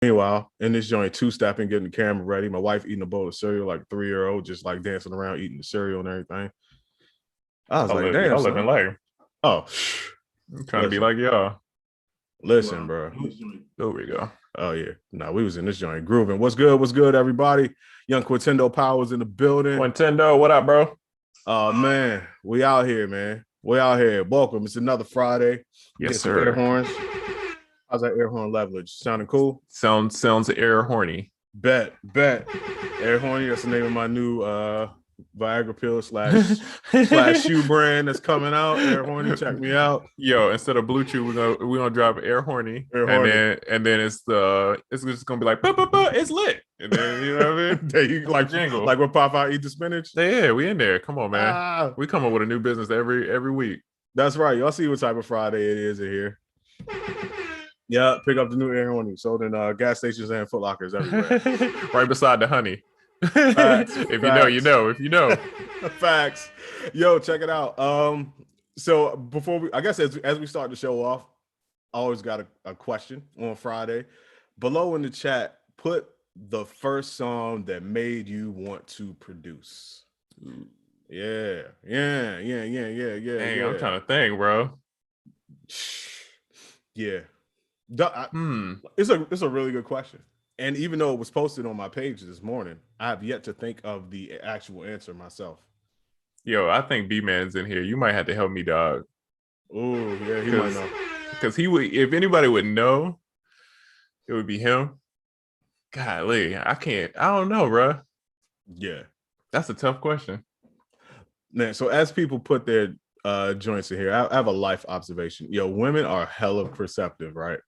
Meanwhile, in this joint, two-stepping, getting the camera ready. My wife eating a bowl of cereal like a 3-year-old, just like dancing around, eating the cereal and everything. I was like, damn, Y'all living son. life. Oh, I'm trying to be listen, like y'all. listen, bro. There we go. Oh, yeah. No, we was in this joint grooving. What's good? What's good, everybody? Young Quintendo Powers in the building. Nintendo, what up, bro? Oh, man. We out here, man. We out here. Welcome. It's another Friday. Yes, Get some sir. air horns. How's that air horn leverage? Sounding cool? Sounds air horny. Bet. Air horny. That's the name of my new Viagra pill slash shoe brand that's coming out. Air horny. Check me out. Yo, instead of Blue Chew, we're gonna drop air horny. Air horny. And then it's just gonna be like it's lit. And then you know what I mean? There you like jingle. Like when Popeye eat the spinach. Yeah, we in there. Come on, man. We come up with a new business every week. That's right. Y'all see what type of Friday it is in here. Yeah, pick up the new air horny. Sold in gas stations and Foot Lockers everywhere. Right beside the honey. Facts. If you know, you know. If you know. Facts. Yo, check it out. So before we, I guess as we start the show off, I always got a question on Friday. Below in the chat, put the first song that made you want to produce. Yeah. Dang, I'm trying to think, bro. Yeah. It's a really good question. And even though it was posted on my page this morning, I have yet to think of the actual answer myself. Yo, I think B-Man's in here. You might have to help me, dog. Oh, yeah, he might know. Because he would, if anybody would know, it would be him. Golly, I don't know, bro. Yeah. That's a tough question. Man, so as people put their joints in here, I have a life observation. Yo, women are hella perceptive, right?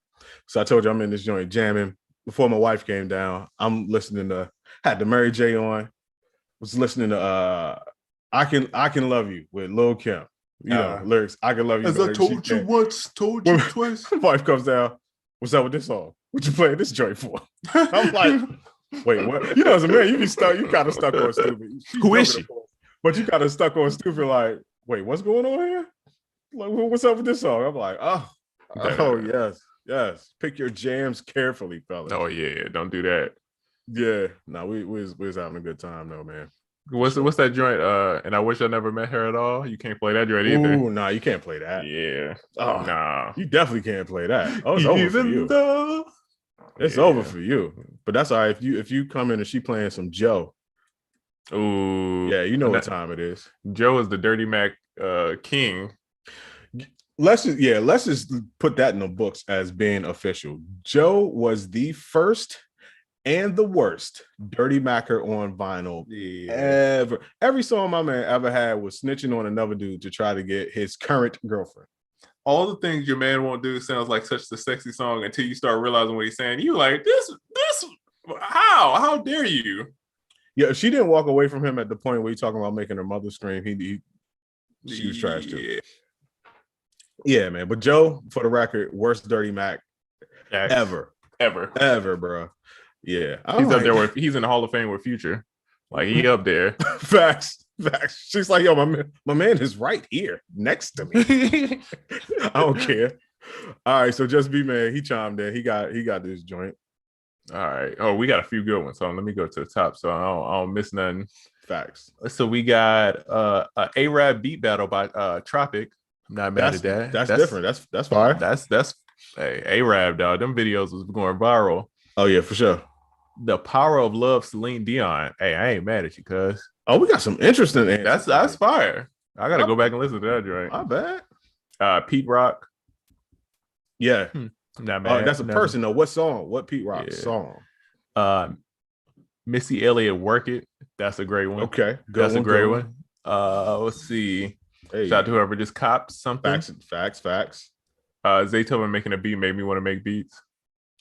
So I told you I'm in this joint jamming. Before my wife came down, I'm listening to, had the Mary J on, was listening to I Can Love You with Lil Kim. You know, lyrics, I can love you. As I told you once, told you twice. Wife comes down, what's up with this song? What you playing this joint for? I'm like, wait, what? You know, as a man, you kind of stuck on stupid. Who is she? But you kind of stuck on stupid, like, wait, what's going on here? Like, what's up with this song? I'm like, yes. Pick your jams carefully, fellas. Oh yeah, don't do that. Yeah, no, we was having a good time though, man. What's that joint? And I wish I never met her at all. You can't play that joint either. Ooh, nah, you can't play that. Yeah. Oh, nah. You definitely can't play that. Oh, it's over for you. It's over for you. But that's all right. If you come in and she playing some Joe. Ooh. Yeah, you know what time it is. Joe is the Dirty Mac king. Let's just put that in the books as being official. Joe was the first and the worst Dirty Macker on vinyl ever. Every song my man ever had was snitching on another dude to try to get his current girlfriend. All the things your man won't do sounds like such a sexy song until you start realizing what he's saying. You like this? How dare you? Yeah, if she didn't walk away from him at the point where he's talking about making her mother scream, she was trash too. Yeah, man. But Joe, for the record, worst Dirty Mac ever, bro. Yeah, he's up there with, he's in the Hall of Fame with Future. Like he up there. Facts. She's like, yo, my man is right here next to me. I don't care. All right, so just be man. He chimed in. He got this joint. All right. Oh, we got a few good ones. So let me go to the top so I don't miss nothing. Facts. So we got a A-Rap beat battle by Tropic. I'm not mad at that. That's different. That's fire. That's hey, A-Rap, dog. Them videos was going viral. Oh yeah, for sure. The Power of Love, Celine Dion. Hey, I ain't mad at you, cuz. Oh, we got some interesting answers. That's fire. I gotta go back and listen to that joint. I bet. Pete Rock. Yeah. Not mad. That's a person though. What song? What Pete Rock song? Missy Elliott, Work It. That's a great one. Okay. That's a great one. Let's see. Hey. Shout out to whoever just copped something. Facts. Zaytoven making a beat made me want to make beats.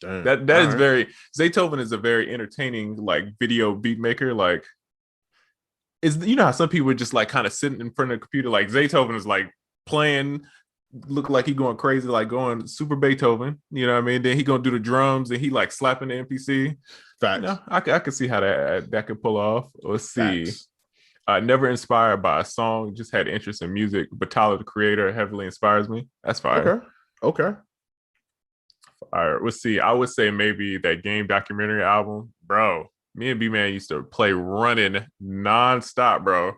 Damn. That is very Zaytoven is a very entertaining like video beat maker. Like is you know how some people are just like kind of sitting in front of the computer, like Zaytoven is like playing, look like he going crazy, like going super Beethoven, you know what I mean? Then he gonna do the drums and he like slapping the MPC. Facts. You know, I can see how that could pull off. Let's see. Never inspired by a song, just had interest in music, but Tyler the Creator heavily inspires me. That's fire. Okay. All right, let's see. I would say maybe that Game documentary album, bro. Me and B Man used to play running nonstop, bro.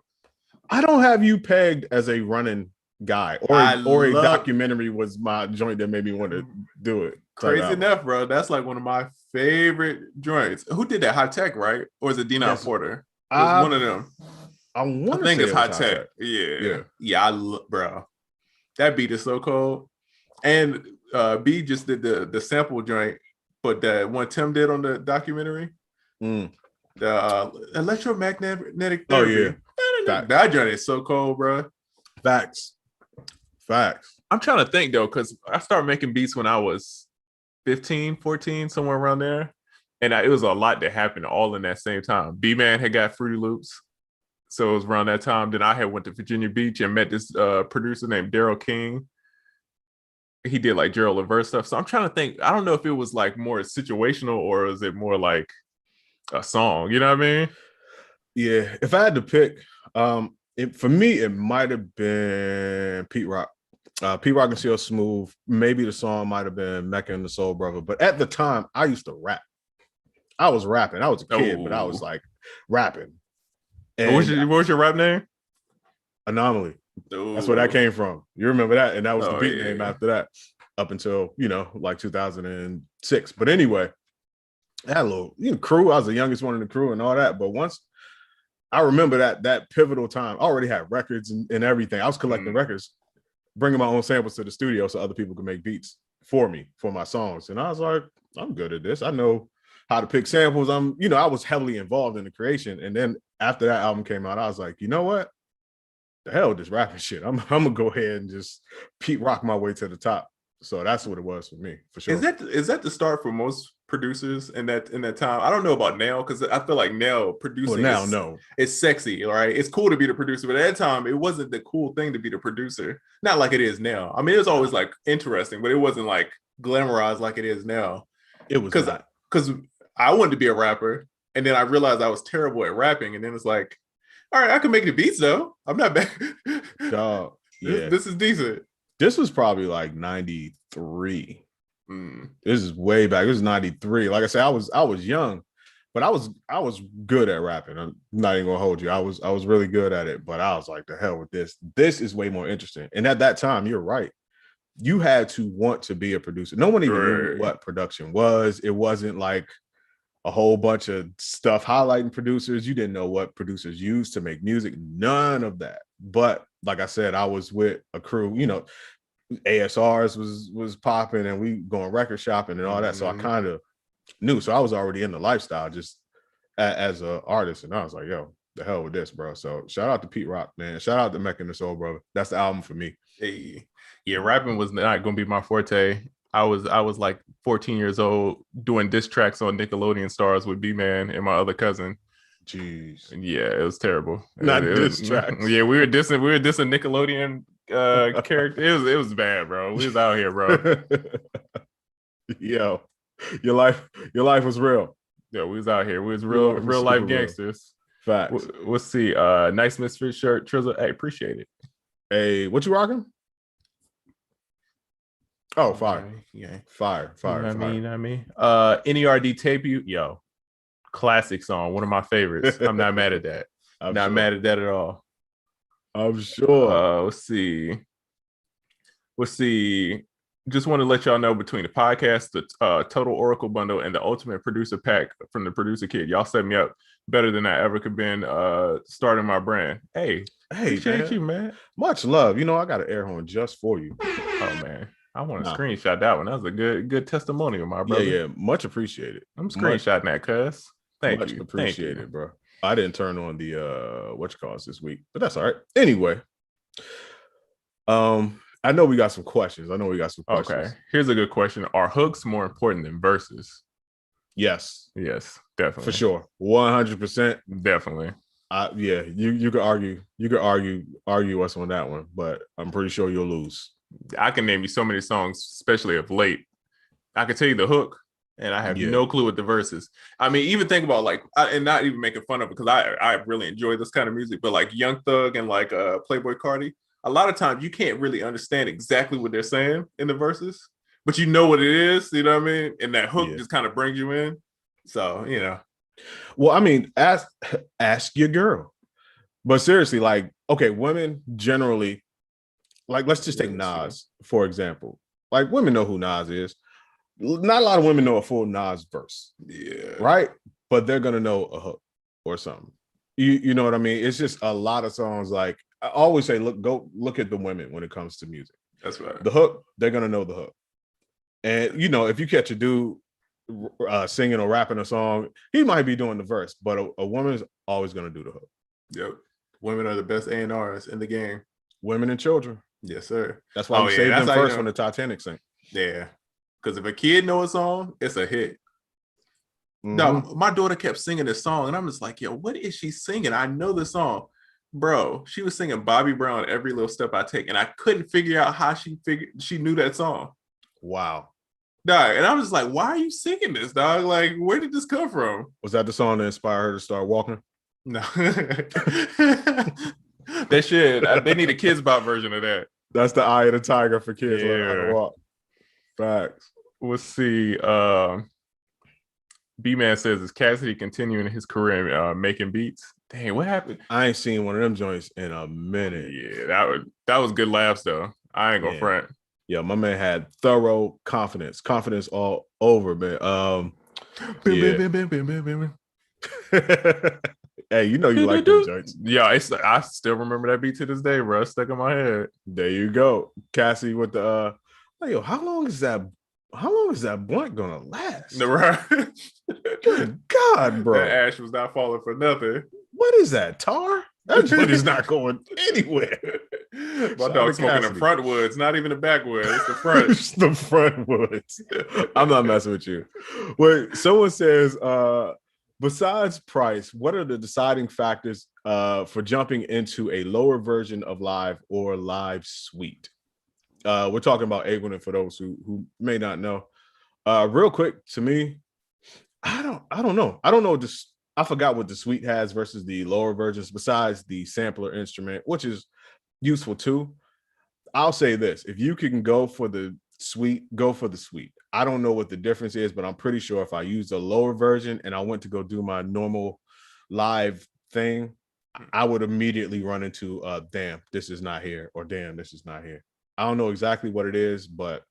I don't have you pegged as a running guy, or a documentary was my joint that made me want to do it. Crazy enough, bro. That's like one of my favorite joints. Who did that? High Tech, right? Or is it Dean Porter? It was one of them. I think it's High Tech. Yeah. Bro, that beat is so cold. And B just did the sample joint, but that one Tim did on the documentary, the electromagnetic therapy. That joint is so cold, bro. Facts. I'm trying to think though, because I started making beats when I was 15, 14, somewhere around there. And it was a lot that happened all in that same time. B-Man had got Fruity Loops. So it was around that time. Then I had went to Virginia Beach and met this producer named Daryl King. He did like Gerald Levert stuff. So I'm trying to think. I don't know if it was like more situational or is it more like a song? You know what I mean? Yeah. If I had to pick, for me, it might have been Pete Rock. Pete Rock and CL Smooth. Maybe the song might have been Mecca and the Soul Brother. But at the time, I used to rap. I was rapping. I was a kid, but I was like rapping. And what was your rap name? Anomaly. Ooh. That's where that came from. You remember that? And that was the beat name after that, up until, like 2006. But anyway, I had a little crew. I was the youngest one in the crew and all that. But once I remember that pivotal time, I already had records and everything. I was collecting records, bringing my own samples to the studio so other people could make beats for me, for my songs. And I was like, I'm good at this. I know how to pick samples. I was heavily involved in the creation. And then after that album came out, I was like, you know what? The hell with this rapping shit. I'm gonna go ahead and just Pete Rock my way to the top. So that's what it was for me, for sure. Is that the start for most producers in that time? I don't know about now, because I feel like now producing it's sexy, right? It's cool to be the producer, but at that time it wasn't the cool thing to be the producer. Not like it is now. I mean, it was always like interesting, but it wasn't like glamorized like it is now. It was because I wanted to be a rapper, and then I realized I was terrible at rapping, and then it's like, all right, I can make the beats though. I'm not bad. Dog, yeah. This is decent. This was probably like 93. This is way back. This is 93. Like I said, I was young, but I was good at rapping. I'm not even gonna hold you. I was really good at it, but I was like, the hell with this. This is way more interesting. And at that time, you're right. You had to want to be a producer. No one even knew what production was. It wasn't like a whole bunch of stuff highlighting producers. You didn't know what producers used to make music. None of that. But like I said, I was with a crew, ASRs was popping and we going record shopping and all that. So I kind of knew. So I was already in the lifestyle just as an artist. And I was like, yo, the hell with this, bro. So shout out to Pete Rock, man. Shout out to Mecca and the Soul Brother. That's the album for me. Hey. Yeah, rapping was not going to be my forte. I was like 14 years old doing diss tracks on Nickelodeon Stars with B-Man and my other cousin. Jeez. And yeah, it was terrible. Diss tracks. Yeah, we were dissing Nickelodeon character. It was bad, bro. We was out here, bro. Yo, your life was real. Yeah, we was out here. We was real life gangsters. Facts. We'll see. Nice Misfit shirt, Trizzle. Hey, appreciate it. Hey, what you rocking? Oh, fire. Yeah. Fire. You know what I mean? NERD tape you, yo. Classic song, one of my favorites. I'm not mad at that. I'm not mad at that at all. I'm sure. Let's see. Just want to let y'all know, between the podcast, the Total Oracle bundle, and the Ultimate Producer Pack from the Producer Kid, y'all set me up better than I ever could been starting my brand. Hey, appreciate you, man. Much love. I got an air horn just for you. Oh man, I want to screenshot that one. That was a good testimonial, my brother. Yeah, much appreciated. I'm screenshotting that, cuz. Thank you. Appreciated, bro. I didn't turn on the whatchamacallit this week, but that's all right. Anyway, I know we got some questions. Okay, here's a good question. Are hooks more important than verses? Yes, definitely. For sure. 100%. Definitely. Yeah, you could argue us on that one, but I'm pretty sure you'll lose. I can name you so many songs, especially of late. I can tell you the hook, and I have no clue what the verse is. I mean, even think about and not even making fun of it, because I really enjoy this kind of music, but like Young Thug and like Playboi Carti, a lot of times you can't really understand exactly what they're saying in the verses, but you know what it is, you know what I mean? And that hook Yeah. just kind of brings you in. So, you know. Well, I mean, ask your girl. But seriously, like, okay, women generally, like, let's just take Nas, for example. Like, women know who Nas is. Not a lot of women know a full Nas verse. Yeah. Right? But they're gonna know a hook or something. You know what I mean? It's just a lot of songs. Like I always say, go look at the women when it comes to music. That's right. The hook, they're gonna know the hook. And you know, if you catch a dude singing or rapping a song, he might be doing the verse, but a woman's always gonna do the hook. Yep. Women are the best A&Rs in the game. Women and children. Yes, sir. That's why we saved them first when the Titanic sank. Yeah. Because if a kid knows a song, it's a hit. No, my daughter kept singing this song, and I'm just like, yo, what is she singing? I know the song. Bro, she was singing Bobby Brown every little step I take, and I couldn't figure out how she knew that song. Wow. Dog, and I'm just like, why are you singing this, dog? Like, where did this come from? Was that the song that inspired her to start walking? No. They should. They need a Kids Bop version of that. That's the Eye of the Tiger for kids learning how to walk. Facts. Let's see. B-Man says, is Cassidy continuing his career making beats? Dang, what happened? I ain't seen one of them joints in a minute. Yeah, that was good laughs though. I ain't gonna front. Yeah, my man had thorough confidence all over, man. Hey, you know you like those joints. Yeah, I still remember that beat to this day, bro. Stuck in my head. There you go, Cassie with the hey, yo, how long is that blunt gonna last? Right. Good God, bro. That ash was not falling for nothing. What is that, tar? That joint is not going anywhere. My dog's smoking the front woods, not even the backwoods. It's the front. It's the front woods. I'm not messing with you. Wait, someone says, besides price, what are the deciding factors for jumping into a lower version of Live or Live Suite? We're talking about Ableton for those who may not know. Real quick, to me, I don't know. I don't know. I forgot what the Suite has versus the lower versions, besides the sampler instrument, which is useful too. I'll say this: if you can go for the Suite, go for the Suite. I don't know what the difference is, but I'm pretty sure if I use the lower version and I went to go do my normal live thing, I would immediately run into damn, this is not here, or damn, this is not here. I don't know exactly what it is, but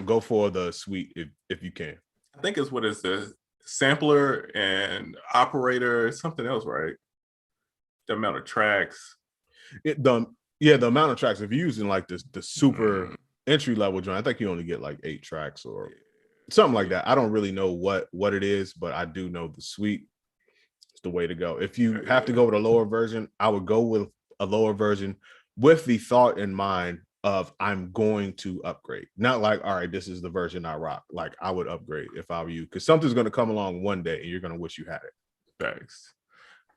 go for the Suite if you can. I think it's what is the sampler and operator, something else, right? The amount of tracks. The amount of tracks. If you're using like the super entry level joint, I think you only get like 8 tracks or something like that. I don't really know what it is, but I do know the Suite is the way to go. If you have to go with a lower version, I would go with a lower version with the thought in mind of I'm going to upgrade. Not like, all right, this is the version I rock. Like I would upgrade if I were you, because something's going to come along one day and you're going to wish you had it. Thanks.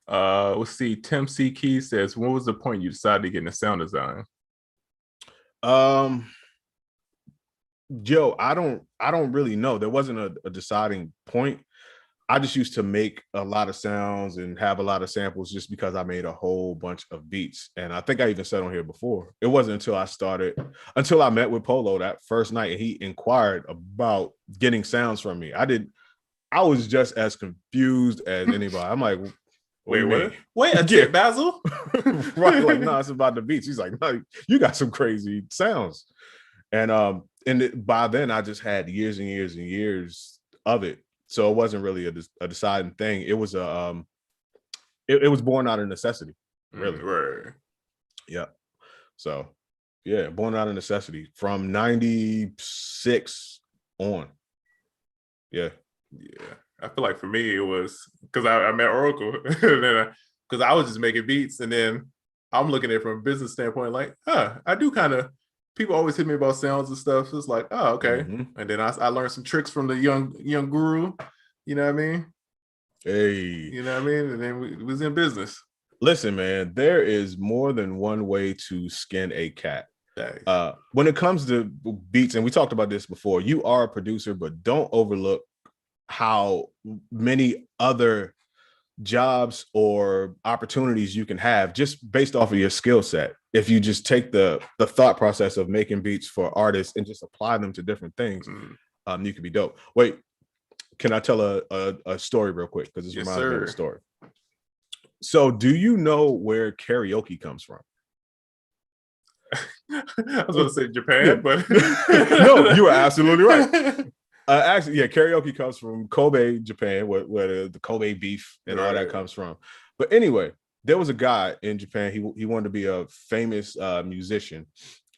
Let's see. Tim C. Key says, what was the point you decided to get into sound design? Joe, I don't really know. There wasn't a deciding point. I just used to make a lot of sounds and have a lot of samples just because I made a whole bunch of beats. And I think I even said on here before, it wasn't until I met with Polo that first night and he inquired about getting sounds from me. I was just as confused as anybody. I'm like, wait a tip, Basil. Right, like, no, it's about the beats. He's like, no, you got some crazy sounds. And by then I just had years and years and years of it. So it wasn't really a deciding thing. It was it was born out of necessity, really. Right. Yeah. So yeah, born out of necessity from 96 on. Yeah. I feel like for me it was because I met Oracle, because I was just making beats, and then I'm looking at it from a business standpoint, like, I do kind of. People always hit me about sounds and stuff. So it's like, oh, okay. And then I learned some tricks from the young guru. You know what I mean? Hey. You know what I mean? And then we was in business. Listen, man, there is more than one way to skin a cat. When it comes to beats, and we talked about this before, you are a producer, but don't overlook how many other jobs or opportunities you can have just based off of your skill set. If you just take the thought process of making beats for artists and just apply them to different things, you could be dope. Wait, can I tell a story real quick? Because this Yes, reminds me of a sir. story. So do you know where karaoke comes from? I was going to say Japan, but no, you are absolutely right. Actually, yeah, karaoke comes from Kobe, Japan, where the Kobe beef and all that comes from. But anyway, there was a guy in Japan. He wanted to be a famous musician,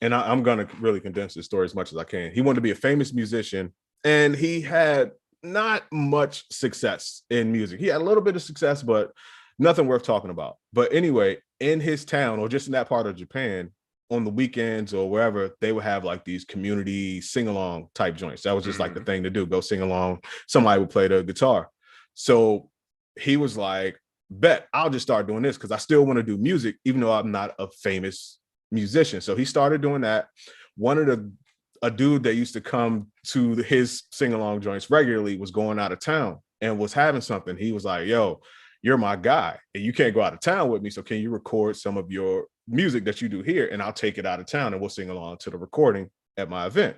and I'm gonna really condense this story as much as I can. He wanted to be a famous musician, and he had not much success in music. He had a little bit of success, but nothing worth talking about. But anyway, in his town or just in that part of Japan, on the weekends or wherever, they would have like these community sing-along type joints. That was just like the thing to do, go sing along. Somebody would play the guitar. So he was like, bet I'll just start doing this because I still want to do music, even though I'm not a famous musician. So he started doing that. A dude that used to come to his sing-along joints regularly was going out of town and was having something. He was like, yo, you're my guy and you can't go out of town with me. So can you record some of your music that you do here and I'll take it out of town and we'll sing along to the recording at my event.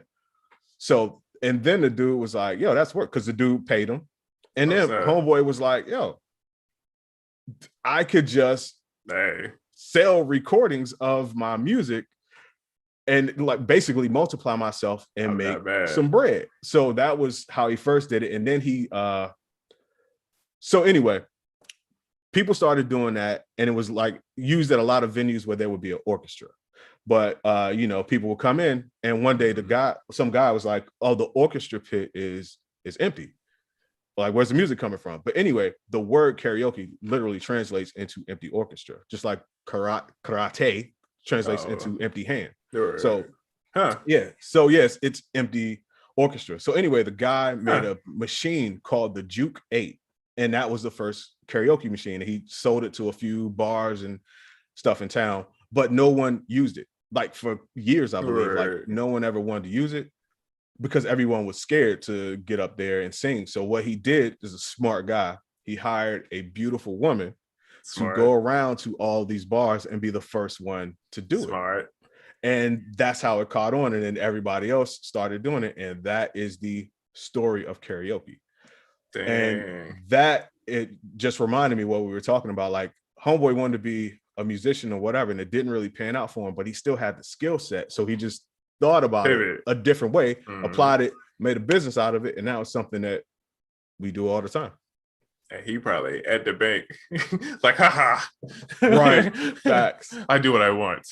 So, and then the dude was like, yo, that's work, because the dude paid him. And then homeboy was like, yo, I could just sell recordings of my music and like basically multiply myself and make some bread. So that was how he first did it. And then so anyway, people started doing that, and it was like used at a lot of venues where there would be an orchestra. But people would come in, and one day some guy was like, "Oh, the orchestra pit is empty. Like, where's the music coming from?" But anyway, the word karaoke literally translates into empty orchestra, just like karate translates into empty hand. So, yeah. So yes, it's empty orchestra. So anyway, the guy made a machine called the Juke 8. And that was the first karaoke machine. He sold it to a few bars and stuff in town, but no one used it. Like for years, I believe, like no one ever wanted to use it because everyone was scared to get up there and sing. So what he did is a smart guy. He hired a beautiful woman to go around to all these bars and be the first one to do it. And that's how it caught on. And then everybody else started doing it. And that is the story of karaoke. Dang. And that, it just reminded me what we were talking about. Like, homeboy wanted to be a musician or whatever, and it didn't really pan out for him, but he still had the skill set. So he just thought about it a different way, applied it, made a business out of it, and now it's something that we do all the time. And he probably at the bank, like, haha. Right. Facts. I do what I want.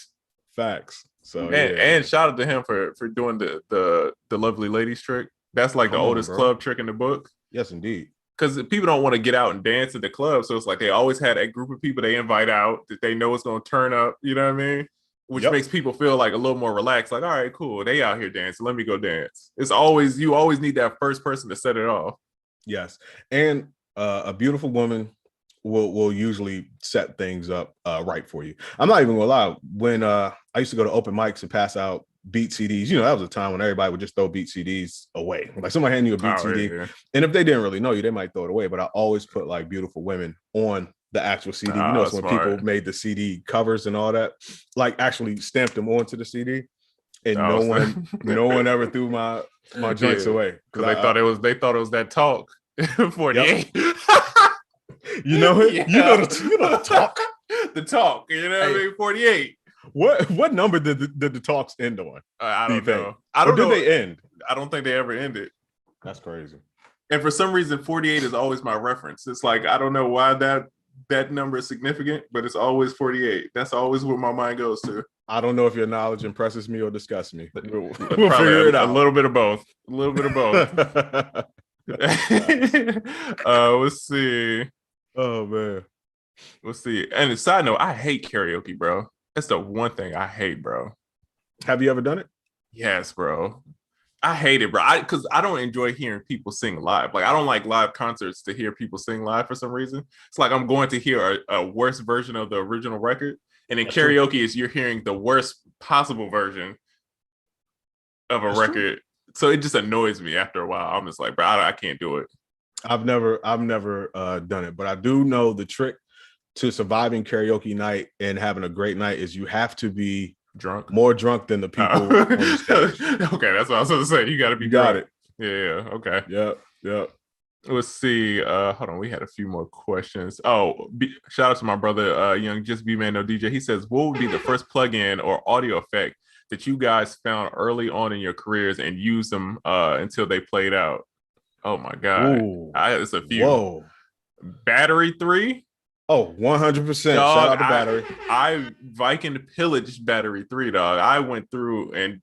Facts. So and shout out to him for doing the lovely ladies trick. That's like the oldest club trick in the book. Yes, indeed. Because people don't want to get out and dance at the club. So it's like they always had a group of people they invite out that they know is going to turn up. You know what I mean? Which makes people feel like a little more relaxed. Like, all right, cool. They out here dancing. Let me go dance. You always need that first person to set it off. Yes. And a beautiful woman will usually set things up right for you. I'm not even going to lie. When I used to go to open mics and pass out beat CDs, that was a time when everybody would just throw beat CDs away. Like, somebody hand you a beat CD, and if they didn't really know you, they might throw it away. But I always put like beautiful women on the actual CD. So when people made the CD covers and all that, like actually stamped them onto the CD, and no one ever threw my joints away because they thought it was that talk. 48. Yep. You know it. Yeah. You know the talk. The talk. You know what I mean? 48. What number did the talks end on? I don't know. Did they end? I don't think they ever ended. That's crazy. And for some reason, 48 is always my reference. It's like, I don't know why that number is significant, but it's always 48. That's always what my mind goes to. I don't know if your knowledge impresses me or disgusts me. We'll figure it out. A little bit of both. A little bit of both. Let's see. Oh man. Let's see. And a side note, I hate karaoke, bro. That's the one thing I hate, bro. Have you ever done it? Yes, bro. I hate it, bro. Because I don't enjoy hearing people sing live. Like, I don't like live concerts to hear people sing live for some reason. It's like I'm going to hear a worse version of the original record. And in karaoke is you're hearing the worst possible version of a record. True. So it just annoys me after a while. I'm just like, bro, I can't do it. I've never done it, but I do know the trick to surviving karaoke night and having a great night is you have to be Drunk. more drunk than the people on the stage. Okay, that's what I was going to say. You got to be You got drunk. it. Yeah. Okay. Yep. Let's see. Hold on. We had a few more questions. Oh, shout out to my brother, Young Just Be Man No DJ. He says, "What would be the first plugin or audio effect that you guys found early on in your careers and used them until they played out?" Oh my god, it's a few. Whoa. Battery 3. Oh, 100%. Shout out to Battery. I Viking pillaged Battery 3, dog. I went through and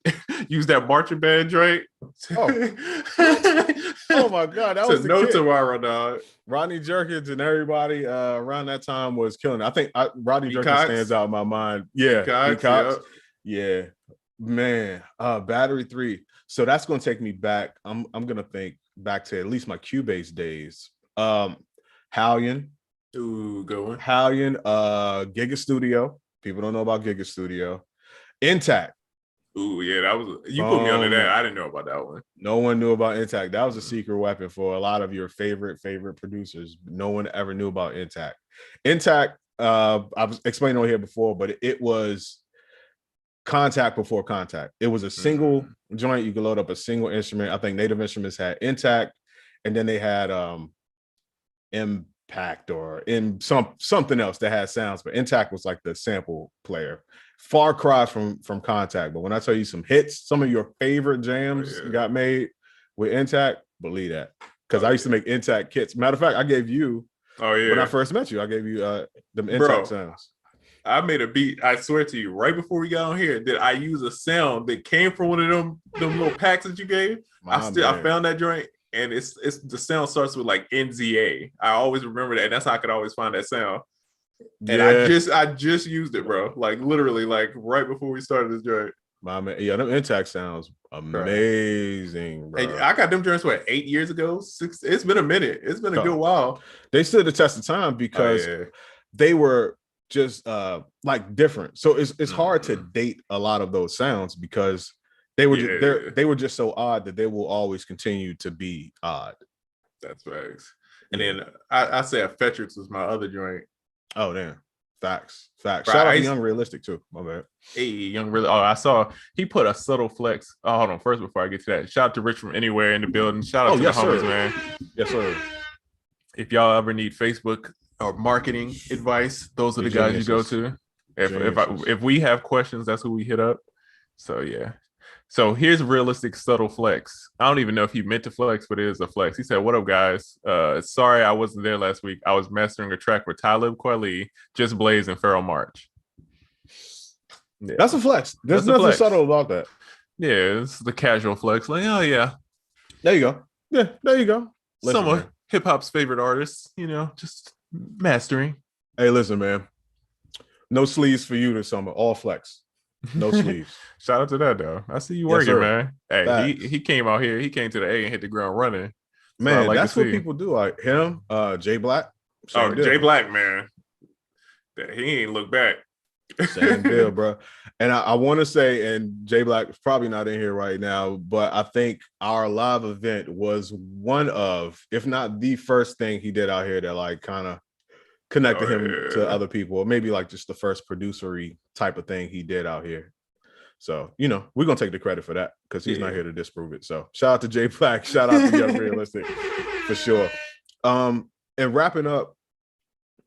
used that marching band joint. Oh, oh my god, that was no tomorrow, dog. Rodney Jerkins and everybody around that time was killing it. I think Rodney Jerkins stands out in my mind. Yeah, Cox. Yeah, man. Battery 3. So that's going to take me back. I'm going to think back to at least my Cubase days. Hallion. Ooh, good one. Hallion, Giga Studio. People don't know about Giga Studio. Intacct. Ooh, yeah, that was you put me under that. I didn't know about that one. No one knew about Intacct. That was a secret weapon for a lot of your favorite producers. No one ever knew about Intacct. Intacct, I was explaining on here before, but it was Kontakt before Kontakt. It was a single joint. You could load up a single instrument. I think Native Instruments had Intacct, and then they had Impact or in something else that had sounds, but Intacct was like the sample player. Far cry from Kontakt, but when I tell you some hits, some of your favorite jams got made with Intacct, believe that, because I used to make Intacct kits. Matter of fact, I gave you when I first met you, I gave you them Intacct sounds. I made a beat, I swear to you, right before we got on here, that I use a sound that came from one of them little packs that you gave. I found that joint. And it's the sound starts with like NZA. I always remember that, and that's how I could always find that sound. And I just used it, bro. Like literally, like right before we started this joint. My man, yeah, them Intacct sounds amazing, bro. Hey, I got them joints 8 years ago. 6. It's been a minute. It's been a good while. They stood the test of time because they were just like different. So it's hard to date a lot of those sounds because they were just so odd that they will always continue to be odd. That's facts. And then I say Effectrix was my other joint. Oh damn. Facts. Shout out to Young Realistic too. My bad. Hey, Young Realistic. Oh, I saw he put a subtle flex. Oh, hold on. First, before I get to that, shout out to Rich from Anywhere in the building. Shout out to the homies, man. Yes, sir. If y'all ever need Facebook or marketing advice, those are the guys you go to. If we have questions, that's who we hit up. So yeah. So here's Realistic subtle flex. I don't even know if he meant to flex, but it is a flex. He said, "What up, guys? Sorry I wasn't there last week. I was mastering a track for Talib Kweli, Just Blaze, and Pharoah March." Yeah. That's a flex. There's nothing subtle about that. Yeah, it's the casual flex. Like, oh yeah. There you go. Yeah, there you go. Some of hip hop's favorite artists, just mastering. Hey, listen, man. No sleeves for you this summer. All flex. No sleeves. Shout out to that though. I see you working, man. Hey, he came out here. He came to the A and hit the ground running. Man, that's what people do. Like him, Jay Black. Jay Black, man. He ain't look back. Same deal, bro. And I want to say, and Jay Black is probably not in here right now, but I think our live event was one of, if not the first thing he did out here that like kind of connected him to other people, or maybe like just the first producery type of thing he did out here. So, we're going to take the credit for that because he's not here to disprove it. So shout out to Jay Black. Shout out to Young Realistic for sure. And wrapping up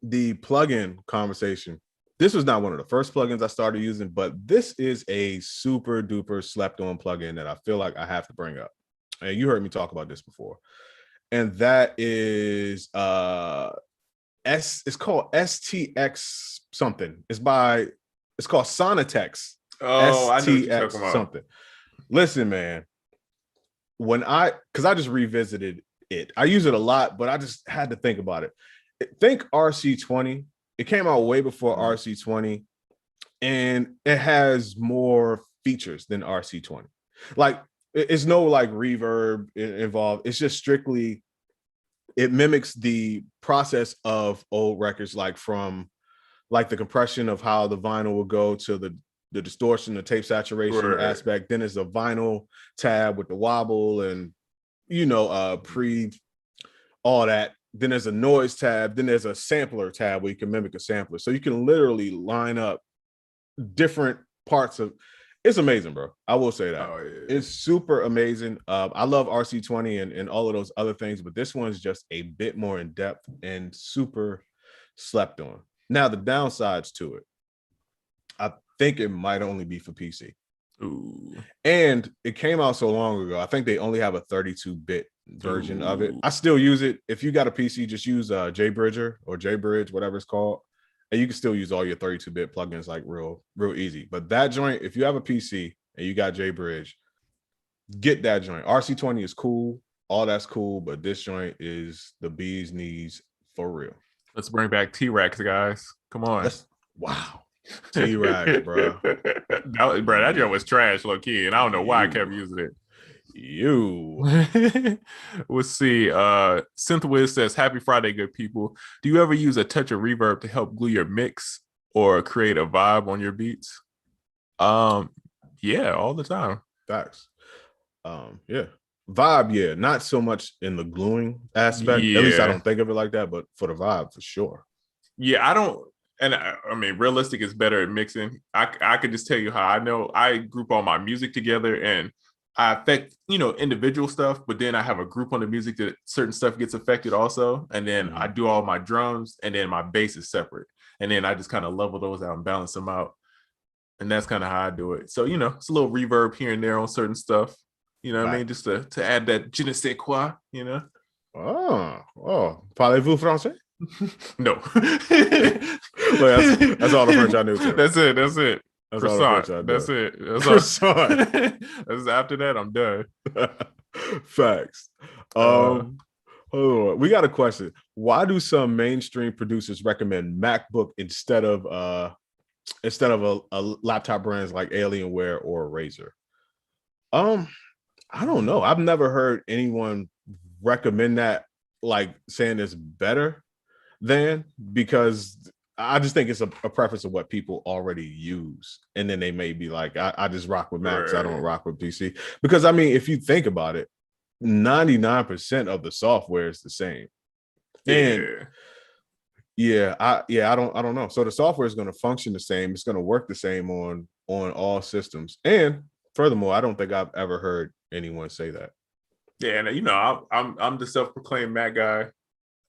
the plugin conversation, this was not one of the first plugins I started using, but this is a super duper slept on plugin that I feel like I have to bring up. And you heard me talk about this before. And that is it's called STX something. It's called Sonatex. Oh, STX I know what you're talking about. Something. Listen, man, because I just revisited it. I use it a lot, but I just had to think about it. Think RC20. It came out way before RC20, and it has more features than RC20. Like, it's no like reverb involved. It's just strictly, it mimics the process of old records, like from like the compression of how the vinyl will go to the distortion, the tape saturation aspect. Then there's a vinyl tab with the wobble and all that. Then there's a noise tab. Then there's a sampler tab where you can mimic a sampler. So you can literally line up different parts of. It's amazing, bro. I will say that. Oh, yeah. It's super amazing. I love RC20 and all of those other things, but this one's just a bit more in depth and super slept on. Now, the downsides to it, I think it might only be for PC. Ooh. And it came out so long ago. I think they only have a 32-bit version of it. I still use it. If you got a PC, just use JBridger or JBridge, whatever it's called. And you can still use all your 32-bit plugins like real easy. But that joint, if you have a PC and you got JBridge, get that joint. RC20 is cool. All that's cool. But this joint is the bee's knees for real. Let's bring back T-Rex, guys. Come on. Wow. T-Rex, bro. That joint was trash, low key. And I don't know why I kept using it. We'll see. Synthwiz says, happy Friday, good people. Do you ever use a touch of reverb to help glue your mix or create a vibe on your beats? Yeah, all the time. Facts. Yeah. Vibe, yeah. Not so much in the gluing aspect. Yeah. At least I don't think of it like that, but for the vibe, for sure. Yeah, I don't. And I mean, Realistic is better at mixing. I could just tell you how I know. I group all my music together and I affect, individual stuff, but then I have a group on the music that certain stuff gets affected also. And then I do all my drums and then my bass is separate. And then I just kind of level those out and balance them out. And that's kind of how I do it. So, it's a little reverb here and there on certain stuff. You know what I mean? Just to add that je ne sais quoi, Oh, parlez-vous français? No. That's all the French I knew too. That's it. That's croissant. That's it. Croissant. That's after that, I'm done. Facts. Hold on. We got a question. Why do some mainstream producers recommend MacBook instead of a laptop brands like Alienware or Razer? I don't know. I've never heard anyone recommend that, like saying it's better than, because I just think it's a preference of what people already use. And then they may be like, I just rock with Macs. Right. I don't rock with PC. Because I mean, if you think about it, 99% of the software is the same. And I don't know. So the software is going to function the same. It's going to work the same on all systems. And furthermore, I don't think I've ever heard anyone say that. Yeah, and I'm the self-proclaimed Mac guy.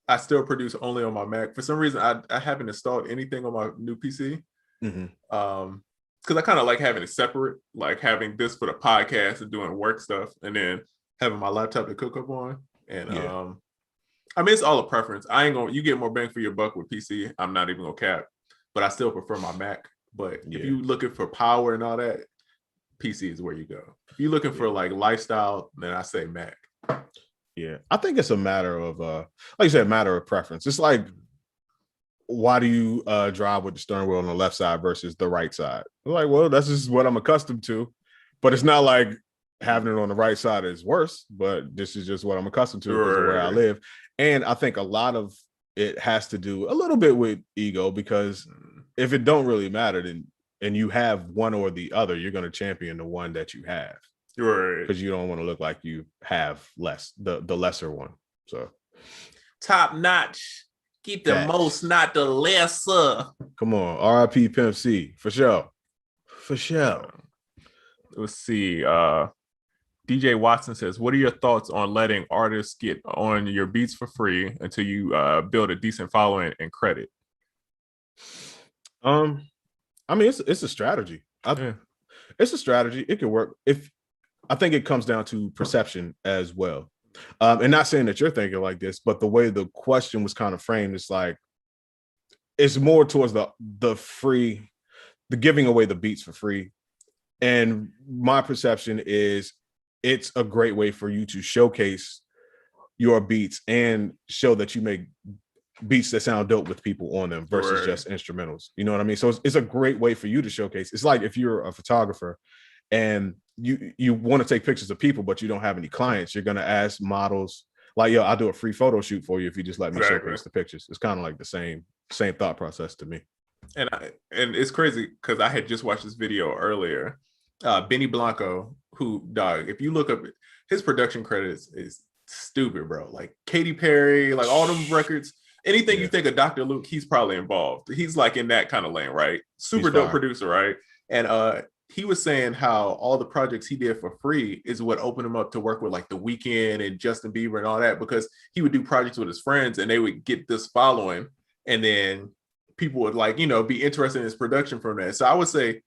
I still produce only on my Mac. For some reason, I haven't installed anything on my new PC. Because I kind of like having it separate, like having this for the podcast and doing work stuff, and then having my laptop to cook up on. And I mean, it's all a preference. You get more bang for your buck with PC. I'm not even gonna cap, but I still prefer my Mac. But if you're looking for power and all that, PC is where you go. If you're looking for like lifestyle, then I say Mac. Yeah, I think it's a matter of like you said, matter of preference. It's like, why do you drive with the steering wheel on the left side versus the right side? I'm like, well, that's just what I'm accustomed to. But it's not like having it on the right side is worse, but this is just what I'm accustomed to because of where I live. And I think a lot of it has to do a little bit with ego, because if it don't really matter, then and you have one or the other, you're going to champion the one that you have. Right. Because you don't want to look like you have the lesser one. So top notch. Keep the most, not the lesser. Come on. RIP Pimp C. For sure. For sure. Let's see. DJ Watson says, what are your thoughts on letting artists get on your beats for free until you build a decent following and credit? I mean, it's a strategy. It's a strategy. It can work. I think it comes down to perception as well. And not saying that you're thinking like this, but the way the question was kind of framed, it's like, it's more towards the free, the giving away the beats for free. And my perception is it's a great way for you to showcase your beats and show that you make beats that sound dope with people on them versus just instrumentals. You know what I mean? So it's a great way for you to showcase. It's like if you're a photographer and you want to take pictures of people, but you don't have any clients, you're going to ask models like, yo, I'll do a free photo shoot for you if you just let me showcase the pictures. It's kind of like the same thought process to me. And it's crazy because I had just watched this video earlier. Benny Blanco, who, dog, if you look up his production credits, is stupid, bro. Like Katy Perry, like all them records. Anything you Yeah, think of Dr. Luke, he's probably involved. He's like in that kind of lane, right? he's Super dope fire. producer, right? And he was saying how all the projects he did for free is what opened him up to work with like The Weeknd and Justin Bieber and all that, because he would do projects with his friends and they would get this following, and then people would like, you know, be interested in his production from that. So I would say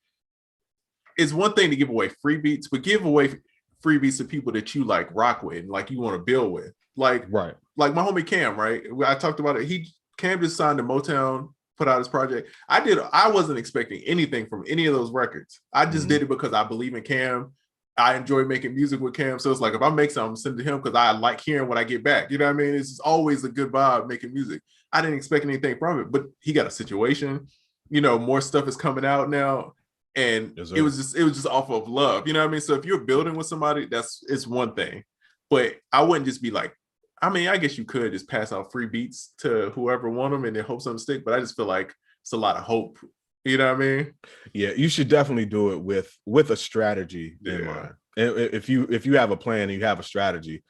it's one thing to give away free beats, but give away free beats to people that you like rock with and like you want to build with. Right. Like my homie Cam, right? I talked about it. Cam just signed to Motown, put out his project. I wasn't expecting anything from any of those records. I just did it because I believe in Cam. I enjoy making music with Cam. So it's like if I make something, send it to him because I like hearing what I get back. You know what I mean? It's always a good vibe making music. I didn't expect anything from it, but he got a situation. You know, more stuff is coming out now. And Yes, it was just off of love. You know what I mean? So if you're building with somebody, it's one thing. But I wouldn't just be like, I mean, I guess you could just pass out free beats to whoever want them and then hope something stick. But I just feel like it's a lot of hope. You know what I mean? Yeah, you should definitely do it with a strategy in mind. If you have a plan and you have a strategy,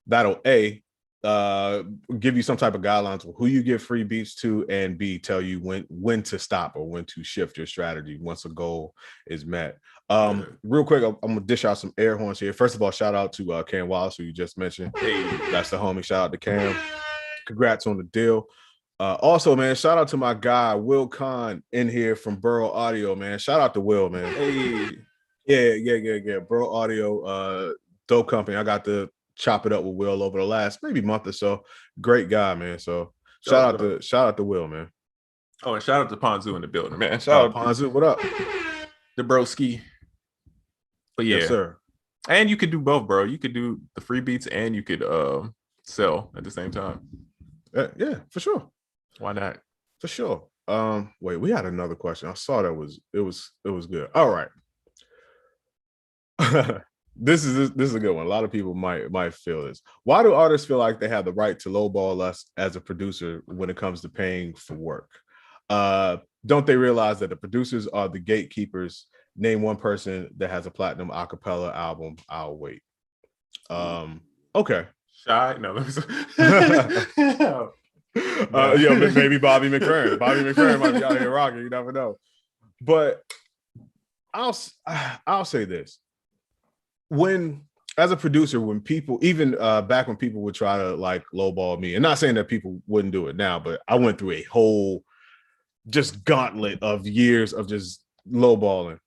that'll give you some type of guidelines of who you give free beats to, and B, tell you when to stop or when to shift your strategy once a goal is met. Real quick, I'm gonna dish out some air horns here. First of all, shout out to Cam Wallace, who you just mentioned. Hey, that's the homie. Shout out to Cam. Congrats on the deal. Also, man, shout out to my guy Will Kahn in here from Burrow Audio, man. Shout out to Will, man. Hey, yeah. Burrow Audio, dope company. I got to chop it up with Will over the last maybe month or so. Great guy, man. So shout out to Will, man. Oh, and shout out to Ponzu in the building, man. Shout out Ponzu, what up? The broski. But yeah, yes, sir. And you could do both, bro. You could do the free beats and you could sell at the same time. Yeah, for sure. Why not? For sure. Wait, we had another question. I saw that it was good. All right. This is a good one. A lot of people might feel this. Why do artists feel like they have the right to lowball us as a producer when it comes to paying for work? Don't they realize that the producers are the gatekeepers? Name one person that has a platinum a cappella album. I'll wait. Okay. Shy? No. Maybe Bobby McFerrin. Bobby McFerrin might be out here rocking. You never know. But I'll say this: as a producer, when people, even back when people would try to like lowball me, and not saying that people wouldn't do it now, but I went through a whole just gauntlet of years of just lowballing.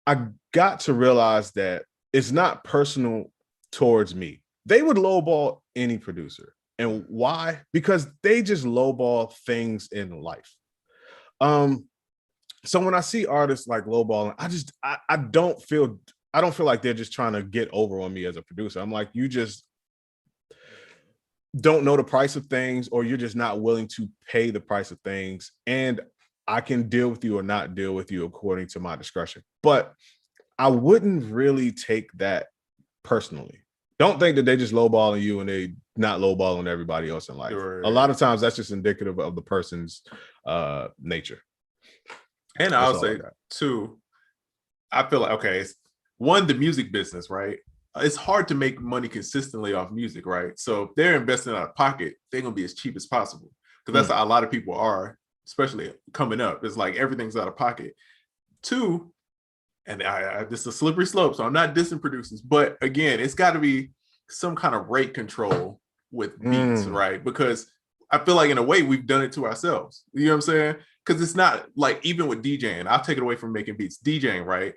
I got to realize that it's not personal towards me. They would lowball any producer. And why? Because they just lowball things in life. So when I see artists like lowballing, I don't feel like they're just trying to get over on me as a producer. I'm like, you just don't know the price of things, or you're just not willing to pay the price of things. And I can deal with you or not deal with you according to my discretion. But I wouldn't really take that personally. Don't think that they just lowballing you and they not lowballing everybody else in life. Sure. A lot of times that's just indicative of the person's nature. And I'll say too, I feel like, okay, one, the music business, right? It's hard to make money consistently off music, right? So if they're investing out of pocket, they're gonna be as cheap as possible, because that's how a lot of people are, especially coming up. It's like everything's out of pocket. Two, and this is a slippery slope, so I'm not dissing producers, but again, it's got to be some kind of rate control with beats, right? Because I feel like in a way we've done it to ourselves. You know what I'm saying? Because it's not like, even with DJing, I'll take it away from making beats. DJing, right?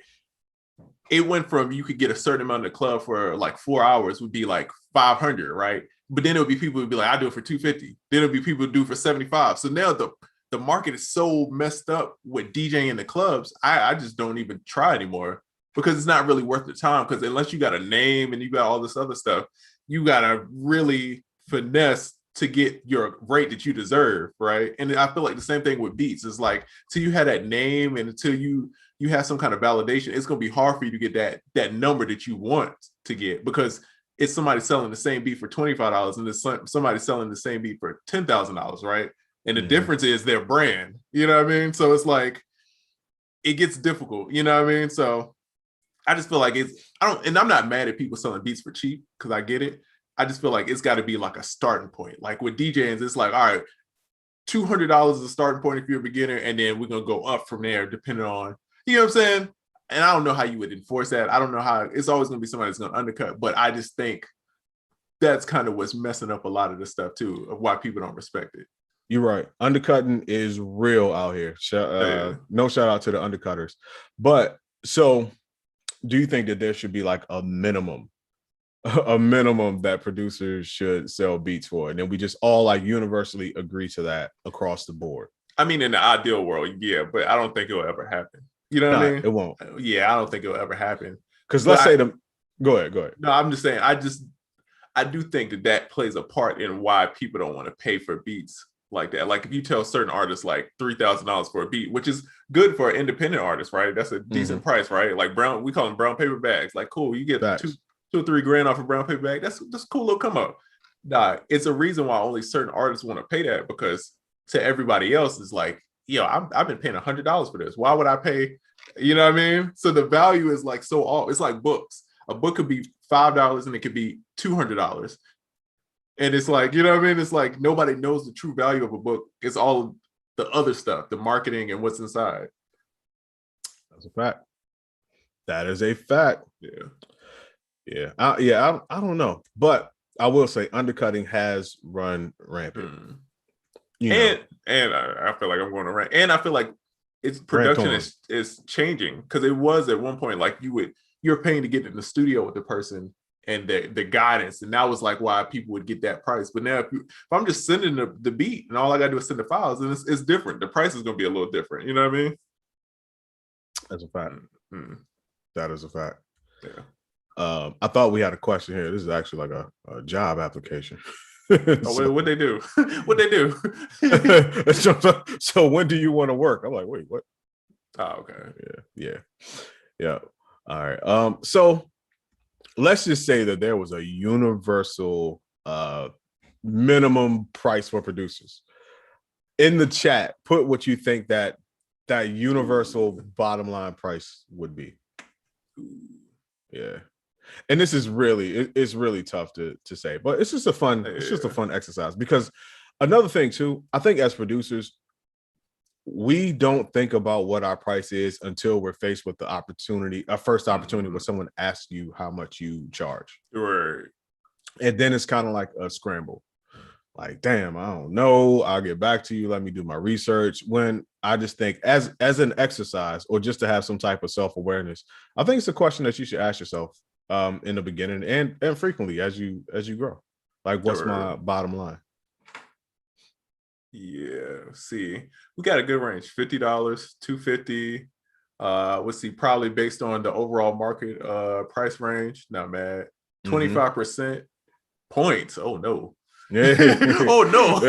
It went from, you could get a certain amount in the club for like 4 hours would be like 500, right? But then it would be people who'd be like, I do it for 250. Then it'll be people who do it for 75. So now the market is so messed up with DJing in the clubs, I just don't even try anymore, because it's not really worth the time. Because unless you got a name and you got all this other stuff, you got to really finesse to get your rate that you deserve, right? And I feel like the same thing with beats. It's like, till you have that name and until you have some kind of validation, it's going to be hard for you to get that number that you want to get, because it's somebody selling the same beat for $25 and there's somebody selling the same beat for $10,000, right? And the difference is their brand, you know what I mean? So it's like, it gets difficult, you know what I mean? So I just feel like and I'm not mad at people selling beats for cheap, because I get it. I just feel like it's got to be like a starting point. Like with DJs, it's like, all right, $200 is a starting point if you're a beginner, and then we're gonna go up from there depending on, you know what I'm saying. And I don't know how you would enforce that. I don't know how. It's always gonna be somebody that's gonna undercut, but I just think that's kind of what's messing up a lot of the stuff too, of why people don't respect it. You're right. Undercutting is real out here. No shout out to the undercutters. But so do you think that there should be like a minimum that producers should sell beats for? And then we just all like universally agree to that across the board? I mean, in the ideal world, yeah, but I don't think it'll ever happen. You know what I mean? It won't. Yeah, I don't think it'll ever happen. Because let's say go ahead. No, I'm just saying, I do think that plays a part in why people don't want to pay for beats like that. Like if you tell certain artists like $3,000 for a beat, which is good for an independent artist, right? That's a decent price, right? Like we call them brown paper bags. Like, cool, you get $2 or $3 grand off a brown paper bag. That's a cool little come up. Nah, it's a reason why only certain artists want to pay that, because to everybody else is like, yo, I've been paying $100 for this. Why would I pay? You know what I mean? So the value is like so off. It's like books. A book could be $5 and it could be $200. And it's like, you know what I mean? It's like nobody knows the true value of a book. It's all the other stuff, the marketing and what's inside. That's a fact. That is a fact. Yeah. I don't know. But I will say undercutting has run rampant. And I feel like I'm going to rant. And I feel like its production is changing, because it was at one point like you're paying to get in the studio with the person and the guidance, and that was like why people would get that price. But now if I'm just sending the beat and all I gotta do is send the files, and it's different. The price is gonna be a little different. You know what I mean? That's a fact. That is a fact. Yeah. I thought we had a question here. This is actually like a job application. What'd they do? What'd they do? so when do you want to work? I'm like, wait, what? Oh, okay. Yeah. All right. So let's just say that there was a universal minimum price for producers. In the chat, put what you think that universal bottom line price would be. Yeah. And this is it's really tough to say, but it's just a fun exercise, because another thing too, I think as producers, we don't think about what our price is until we're faced with the opportunity, a first opportunity where someone asks you how much you charge. Right. And then it's kind of like a scramble. Like, damn, I don't know. I'll get back to you. Let me do my research. When I just think as an exercise, or just to have some type of self-awareness, I think it's a question that you should ask yourself in the beginning and frequently as you grow. Like, what's my bottom line? Yeah, see, we got a good range: $50, $250. Let's see, probably based on the overall market price range. Not bad. 25% points. Oh no. Yeah. Oh no.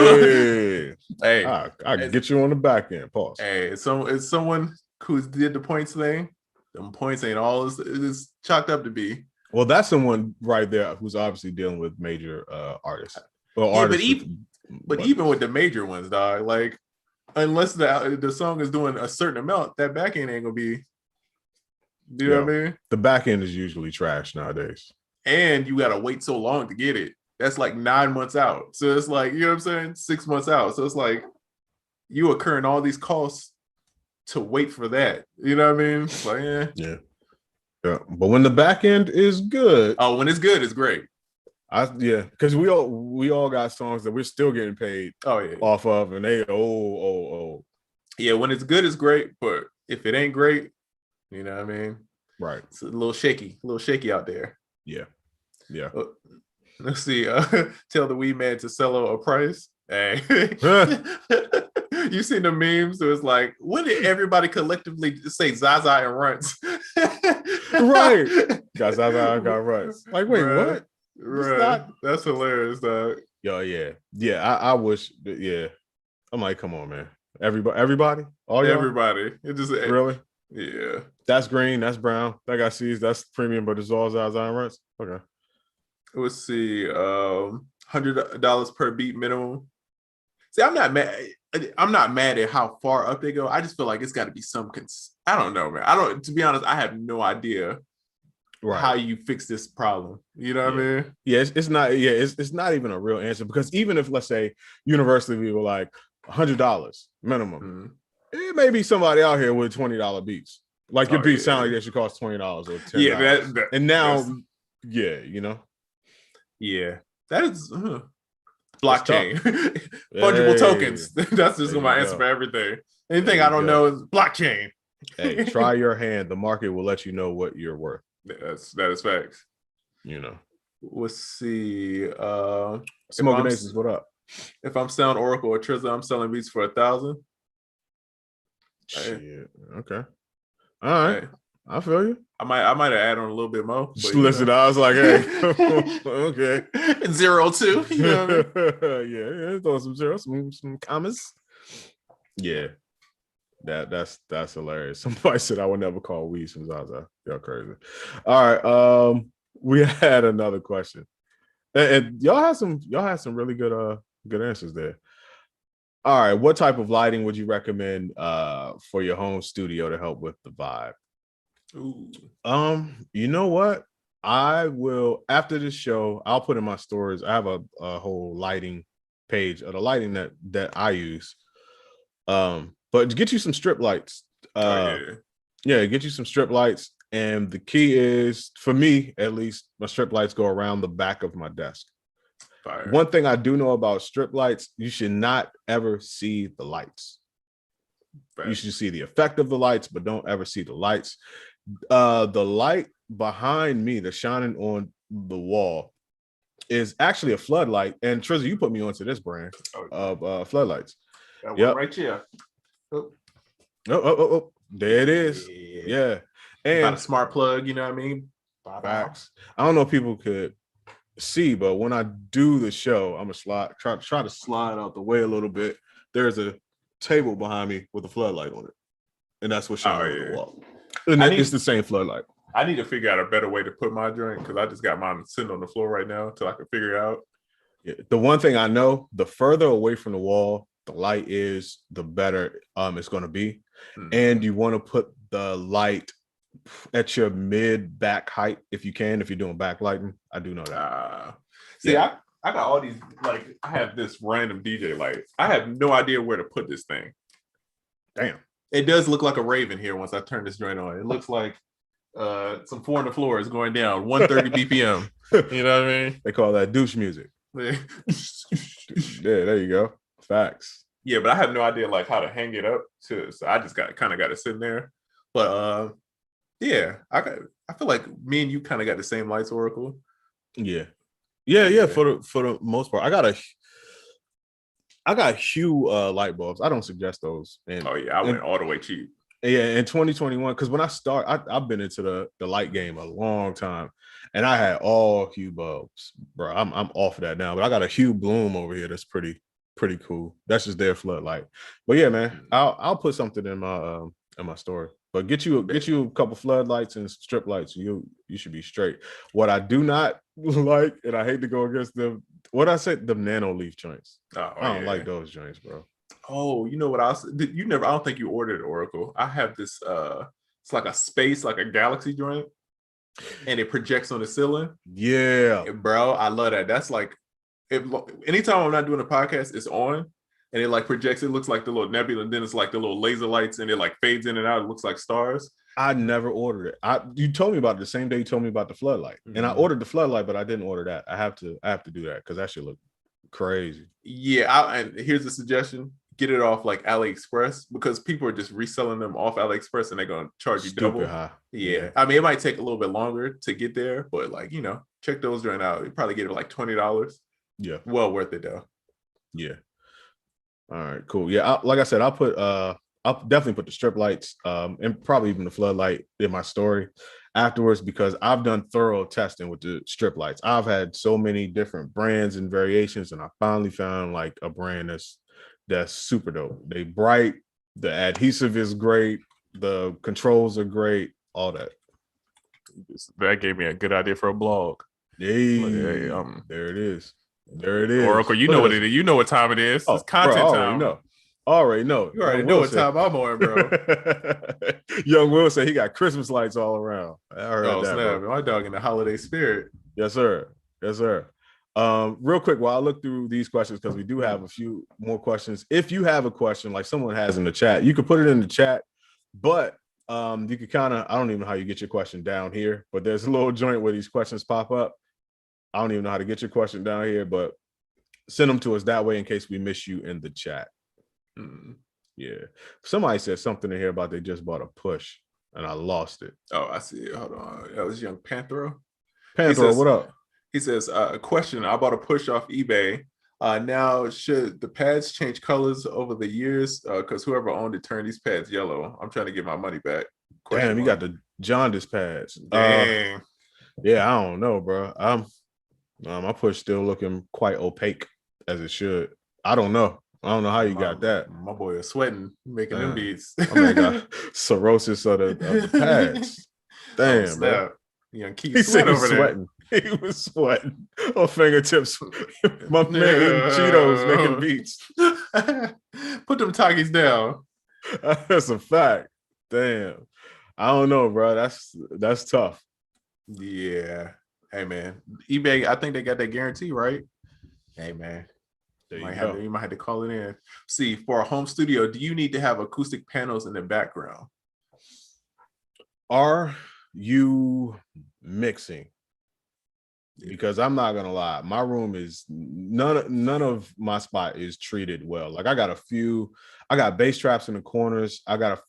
Hey, I can get you on the back end. Pause. Hey, it's someone who did the points thing. Them points ain't all it's chalked up to be. Well, that's someone right there who's obviously dealing with major artists. Well, yeah, artists but even with the major ones, dog, like unless the song is doing a certain amount, that back end ain't gonna be. Do you know what I mean? The back end is usually trash nowadays, and you gotta wait so long to get it. That's like 9 months out. So it's like, you know what I'm saying, 6 months out. So it's like you incurring all these costs to wait for that. You know what I mean? It's like, yeah. But when the back end is good, when it's good, it's great. Because we all got songs that we're still getting paid off of, and they yeah, when it's good, it's great, but if it ain't great, you know what I mean, right, it's a little shaky out there. Yeah Let's see, tell the weed man to sell a price. Hey. You seen the memes? So it's like, when did everybody collectively say Zaza and Runts? Right, got Zaza and got Runts. Like, wait, what? Right. That's hilarious, dog. Yo, yeah. I wish. Yeah, I'm like, come on, man. Everybody, all y'all? Everybody. It just really. Yeah. That's green. That's brown. That got C's. That's premium, but it's all Zaza and Runts. Okay. Let's see. $100 per beat minimum. See, I'm not mad at how far up they go. I just feel like it's got to be some. I don't know, man. To be honest, I have no idea how you fix this problem. You know what I mean? Yeah, it's not. Yeah, it's not even a real answer because even if, let's say, universally we were like $100 minimum, it may be somebody out here with $20 beats. Like your beats sound like they should cost $20 or $10. Yeah, and now, you know, that is blockchain, fungible tokens. That's just my answer for everything. Anything I don't know is blockchain. Hey, try your hand. The market will let you know what you're worth. That is facts. You know. Let's see. Smoking Aces, what up? If I'm selling Oracle or Trizla, I'm selling beats for 1,000. Shit. Okay. All right. Hey. I feel you. I might have added on a little bit more. But, listen, I was like, hey, okay. 02. You know what I mean? Yeah, throw some zeros, some commas. Yeah. That's hilarious. Somebody said I would never call weed from Zaza. Y'all crazy. All right. We had another question. And y'all had some really good answers there. All right. What type of lighting would you recommend for your home studio to help with the vibe? Ooh. You know what? I will, after this show, I'll put in my stories. I have a whole lighting page of the lighting that I use. But get you some strip lights. Get you some strip lights. And the key is, for me at least, my strip lights go around the back of my desk. Fire. One thing I do know about strip lights, you should not ever see the lights. Fire. You should see the effect of the lights, but don't ever see the lights. The light behind me that's shining on the wall is actually a floodlight. And Trizza, you put me onto this brand of floodlights. That one right here. Oh, there it is. Yeah. And not a smart plug, you know what I mean? Facts. I don't know if people could see, but when I do the show, I'm gonna try to slide out the way a little bit. There's a table behind me with a floodlight on it. And that's what's shining on the wall. And it's the same floodlight. I need to figure out a better way to put my drink because I just got mine sitting on the floor right now until I can figure it out. Yeah. The one thing I know, the further away from the wall the light is, the better it's going to be. Mm-hmm. And you want to put the light at your mid back height if you can, if you're doing backlighting. I do know that. I got all these, like, I have this random DJ light. I have no idea where to put this thing. Damn. It does look like a raven here once I turn this joint on. It looks like some 4 on the floor is going down, 130 BPM. You know what I mean? They call that douche music. Yeah, there you go. Facts. Yeah, but I have no idea like how to hang it up too. So I just got it sitting there. But I feel like me and you kind of got the same lights, Oracle. Yeah. For the most part, I got Hue light bulbs. I don't suggest those. I went all the way cheap. Yeah, in 2021, because when I I've been into the light game a long time, and I had all Hue bulbs, bro. I'm off of that now, but I got a Hue Bloom over here that's pretty cool. That's just their floodlight. But yeah, man, I'll put something in my story. But get you a couple floodlights and strip lights. You should be straight. What I do not like, and I hate to go against them, what I said, the nano leaf joints. I don't like those joints, bro. Oh, you know what else? I don't think you ordered Oracle. I have this it's like a space, like a galaxy joint, and it projects on the ceiling. Yeah. Bro, I love that. That's like, anytime I'm not doing a podcast, it's on and it like projects. It looks like the little nebula, and then it's like the little laser lights, and it like fades in and out. It looks like stars. I never ordered it. You told me about it the same day you told me about the floodlight, and I ordered the floodlight, but I didn't order that. I have to do that because that should look crazy. Yeah, and here's a suggestion: get it off like AliExpress, because people are just reselling them off AliExpress, and they're gonna charge you double. High. Yeah, I mean, it might take a little bit longer to get there, but like, check those right out. You probably get it like $20. Yeah, well worth it though. Yeah. All right, cool. Yeah, like I said, I'll definitely put the strip lights and probably even the floodlight in my story afterwards, because I've done thorough testing with the strip lights. I've had so many different brands and variations, and I finally found like a brand that's super dope. They bright, the adhesive is great, the controls are great, all that. That gave me a good idea for a blog. Hey, there it is. There it is. Oracle, you know what it is. You know what time it is. It's content time. Already know. You already know what time I'm on, bro. Young Will said he got Christmas lights all around. I heard Oh that, snap! bro. My dog in the holiday spirit. Yes, sir. Yes, sir. Real quick, while I look through these questions, because we do have a few more questions. If you have a question, like someone has in the chat, you can put it in the chat. But you can kind of, I don't even know how you get your question down here, but there's a little joint where these questions pop up. I don't even know how to get your question down here, but send them to us that way in case we miss you in the chat. Yeah. Somebody said something in here about they just bought a push and I lost it. Oh, I see it. Hold on. That was Young Panthro. Panthro, what up? He says, a question. I bought a push off eBay. Now, should the pads change colors over the years? Because whoever owned it turned these pads yellow. I'm trying to get my money back. Damn, you got the jaundice pads. Dang. Yeah, I don't know, bro. My push still looking quite opaque as it should. I don't know how you got that. My boy is sweating making them beats. Oh my god, cirrhosis of the pads. Damn, bro. Young Keith sweat over sweating. He was sweating on fingertips. My man eating Cheetos making beats. Put them Takis down. That's a fact. Damn. I don't know, bro. That's tough. Yeah. Hey man, eBay. I think they got that guarantee, right? Hey man, you might have to call it in. See, for a home studio, do you need to have acoustic panels in the background? Are you mixing? Because I'm not gonna lie, my room is none of my spot is treated well. Like I got bass traps in the corners. I got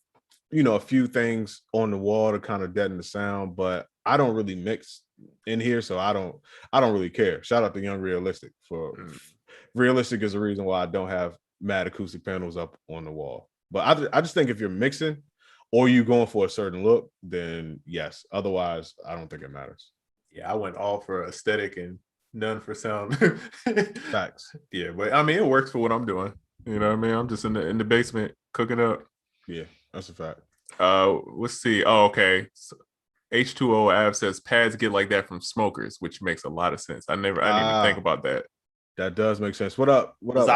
a few things on the wall to kind of deaden the sound, but I don't really mix in here, so I don't really care. Shout out to Young Realistic for Realistic is the reason why I don't have mad acoustic panels up on the wall. But I just think if you're mixing or you going for a certain look, then yes. Otherwise, I don't think it matters. Yeah, I went all for aesthetic and none for sound. Facts. Yeah, but I mean, it works for what I'm doing. You know what I mean? I'm just in the basement cooking up. Yeah, that's a fact. Let's see. Oh, okay. So H2O Av says pads get like that from smokers, which makes a lot of sense. I didn't even think about that. That does make sense. What up? What up?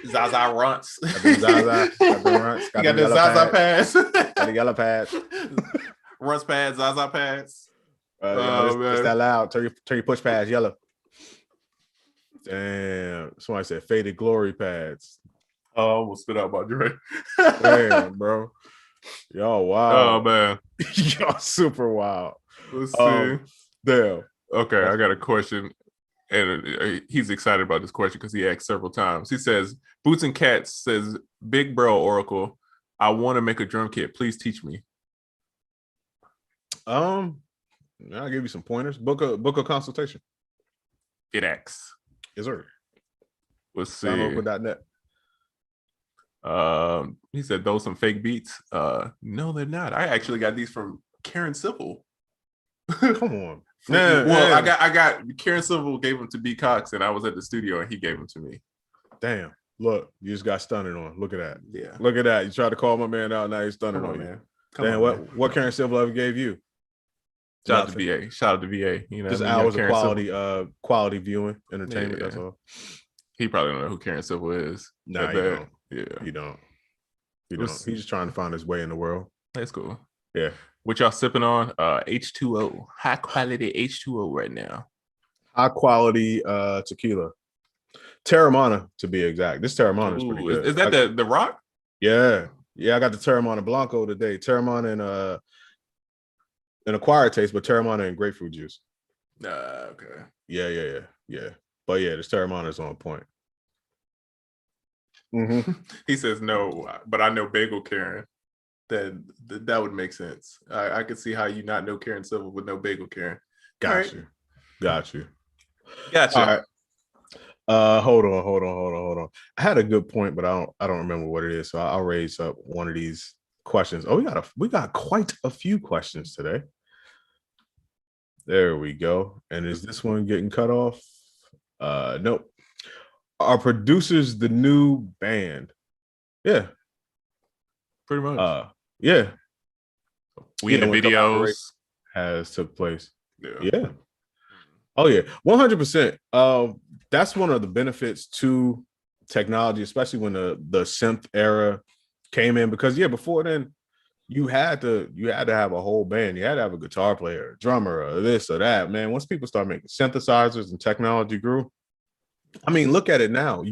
Zaza runts. Got the Zaza runts. Got the Zaza pads. Got the yellow pads. Runts pads, Zaza pads. It's that loud. Turn your push pads yellow. Damn. Somebody said faded glory pads. Oh, I almost spit out my drink. Damn, bro. Y'all wild. Oh man. Y'all super wild. Let's see. Damn. Okay, I got a question. And he's excited about this question because he asked several times. He says, Boots and Cats says, Big Bro Oracle, I want to make a drum kit. Please teach me. I'll give you some pointers. Book a consultation. It acts. Yes, sir. Let's see. Download.net. He said those some fake beats. No, they're not. I actually got these from Karen Civil. Come on. I got Karen Civil gave them to B Cox, and I was at the studio and he gave them to me. Damn. Look, you just got stunted on. Look at that. Yeah. Look at that. You tried to call my man out, now he's stunted on you. Damn, what Karen Civil ever gave you? Shout out to VA. Shout out to VA. You know, just hours of quality viewing, entertainment. Yeah. That's all. He probably don't know who Karen Civil is. Nah, he don't. Yeah, he don't. He's just trying to find his way in the world. That's cool. Yeah. What y'all sipping on? H2O, high quality H2O right now. High quality tequila, Terramana to be exact. This Terramana is pretty good. Is that the rock? Yeah. I got the Terramana Blanco today. Terramana and an acquired taste, but Terramana and grapefruit juice. Okay. Yeah. But yeah, this Terramana is on point. Mm-hmm. He says no, but I know Bagel Karen. That would make sense. I could see how you not know Karen Civil with no Bagel Karen. Got you. Gotcha. All right. Hold on. I had a good point, but I don't remember what it is. So I'll raise up one of these questions. Oh, we got quite a few questions today. There we go. And is this one getting cut off? Nope. Are producers the new band? Yeah. Pretty much. Yeah. We in the videos has took place. Yeah. Oh yeah, 100%. That's one of the benefits to technology, especially when the synth era came in, because before then you had to have a whole band. You had to have a guitar player, a drummer, or this or that. Man, once people start making synthesizers and technology grew, I mean, look at it now.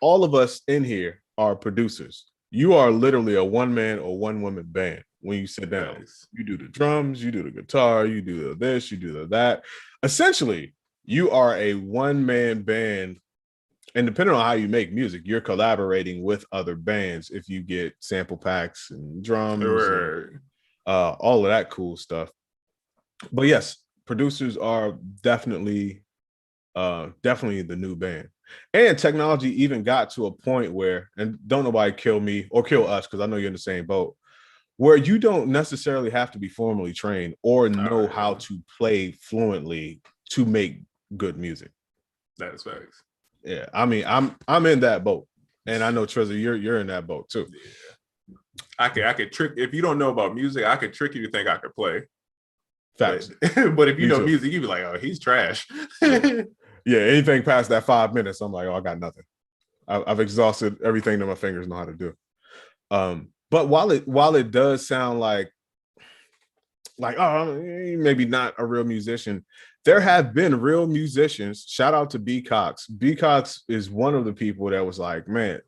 All of us in here are producers. You are literally a one man or one woman band. When you sit down, you do the drums, you do the guitar, you do the this, you do the that. Essentially, you are a one man band. And depending on how you make music, you're collaborating with other bands if you get sample packs and drums and all of that cool stuff. But yes, producers are definitely the new band. And technology even got to a point where, and don't nobody kill me or kill us, because I know you're in the same boat, where you don't necessarily have to be formally trained or know how to play fluently to make good music. That is facts. Yeah, I mean, I'm in that boat, and I know Trezor, you're in that boat too. Yeah. I could trick, if you don't know about music, I could trick you to think I could play. Facts. But if you know music, you'd be like, oh, he's trash. Yeah, anything past that 5 minutes, I'm like, oh, I got nothing. I've exhausted everything that my fingers know how to do. But while it does sound like oh, maybe not a real musician, there have been real musicians. Shout out to B Cox. B Cox is one of the people that was like, man,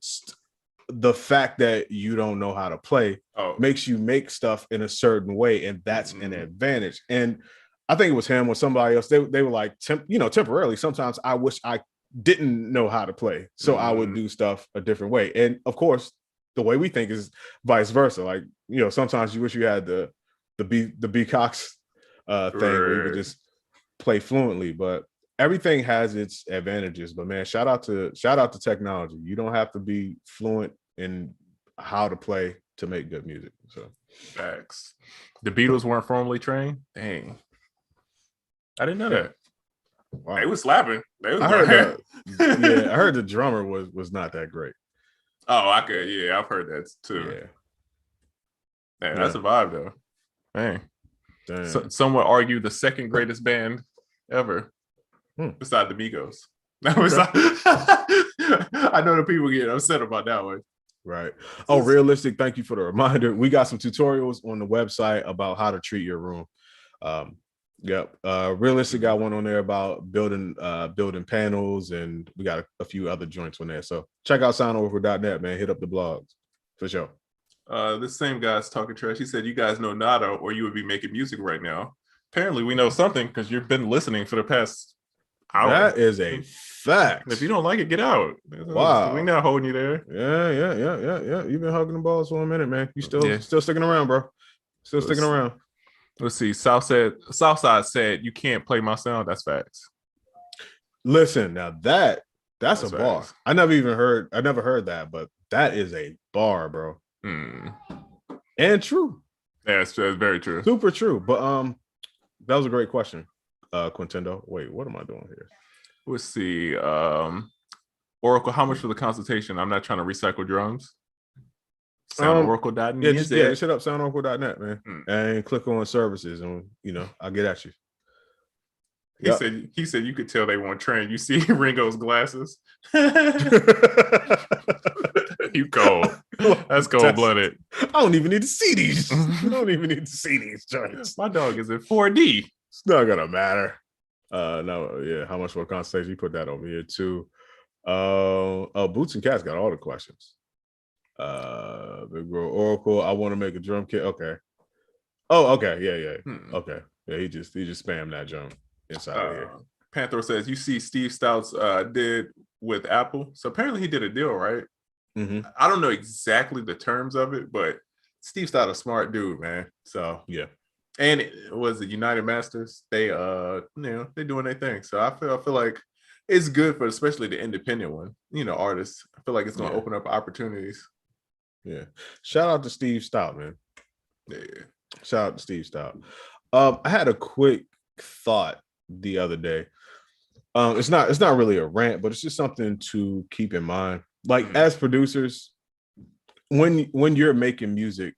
the fact that you don't know how to play makes you make stuff in a certain way, and that's an advantage. And I think it was him or somebody else. They were like, temporarily, sometimes I wish I didn't know how to play, so I would do stuff a different way. And of course, the way we think is vice versa. Like, sometimes you wish you had the B Cox thing where you could just play fluently. But everything has its advantages. But man, shout out to technology. You don't have to be fluent in how to play to make good music. So facts. The Beatles weren't formally trained. Dang, I didn't know that. Wow. They was slapping. I heard I heard the drummer was not that great. Oh, I've heard that too. Yeah. Man, that's a vibe though. Man. So, some would argue the second greatest band ever, beside the Migos. That was I know the people get upset about that one. Right. Oh, Realistic, thank you for the reminder. We got some tutorials on the website about how to treat your room. Yep. Realistic got one on there about building panels, and we got a few other joints on there. So check out soundover.net, man. Hit up the blogs for sure. This same guy's talking trash. He said, you guys know nada, or you would be making music right now. Apparently we know something, because you've been listening for the past hour. That is a fact. If you don't like it, get out. Wow. We're not holding you there. Yeah. You've been hugging the balls for a minute, man. You still sticking around, bro. Sticking around. Let's see. Southside said, you can't play my sound. That's facts. Listen, now that's a bar. Facts. I never heard that, but that is a bar, bro. And true. Yeah, that's very true. Super true. But that was a great question, Quintendo. Wait, what am I doing here? Let's see. Oracle, how much for the consultation? I'm not trying to recycle drums. Soundoracle.net. Just hit up soundoracle.net, man, and click on services, and I'll get at you. He said you could tell they weren't trained. You see Ringo's glasses. You cold. That's cold-blooded. I don't even need to see these. I don't even need to see these joints. My dog is in 4D. It's not gonna matter. No, yeah. How much for a consultation? You put that over here too. Boots and Cats got all the questions. Big Bro Oracle. I want to make a drum kit. Okay. Oh, okay. Yeah. Okay. Yeah. He just spammed that drum inside of here. Panther says, you see Steve Stout's did with Apple. So apparently he did a deal, right? Mm-hmm. I don't know exactly the terms of it, but Steve Stout a smart dude, man. So yeah. And it was the United Masters. They they're doing their thing. So I feel like it's good for especially the independent one, artists. I feel like it's gonna open up opportunities. Yeah. Shout out to Steve Stout, man. Yeah. Shout out to Steve Stout. I had a quick thought the other day. It's not really a rant, but it's just something to keep in mind. Like as producers, when you're making music,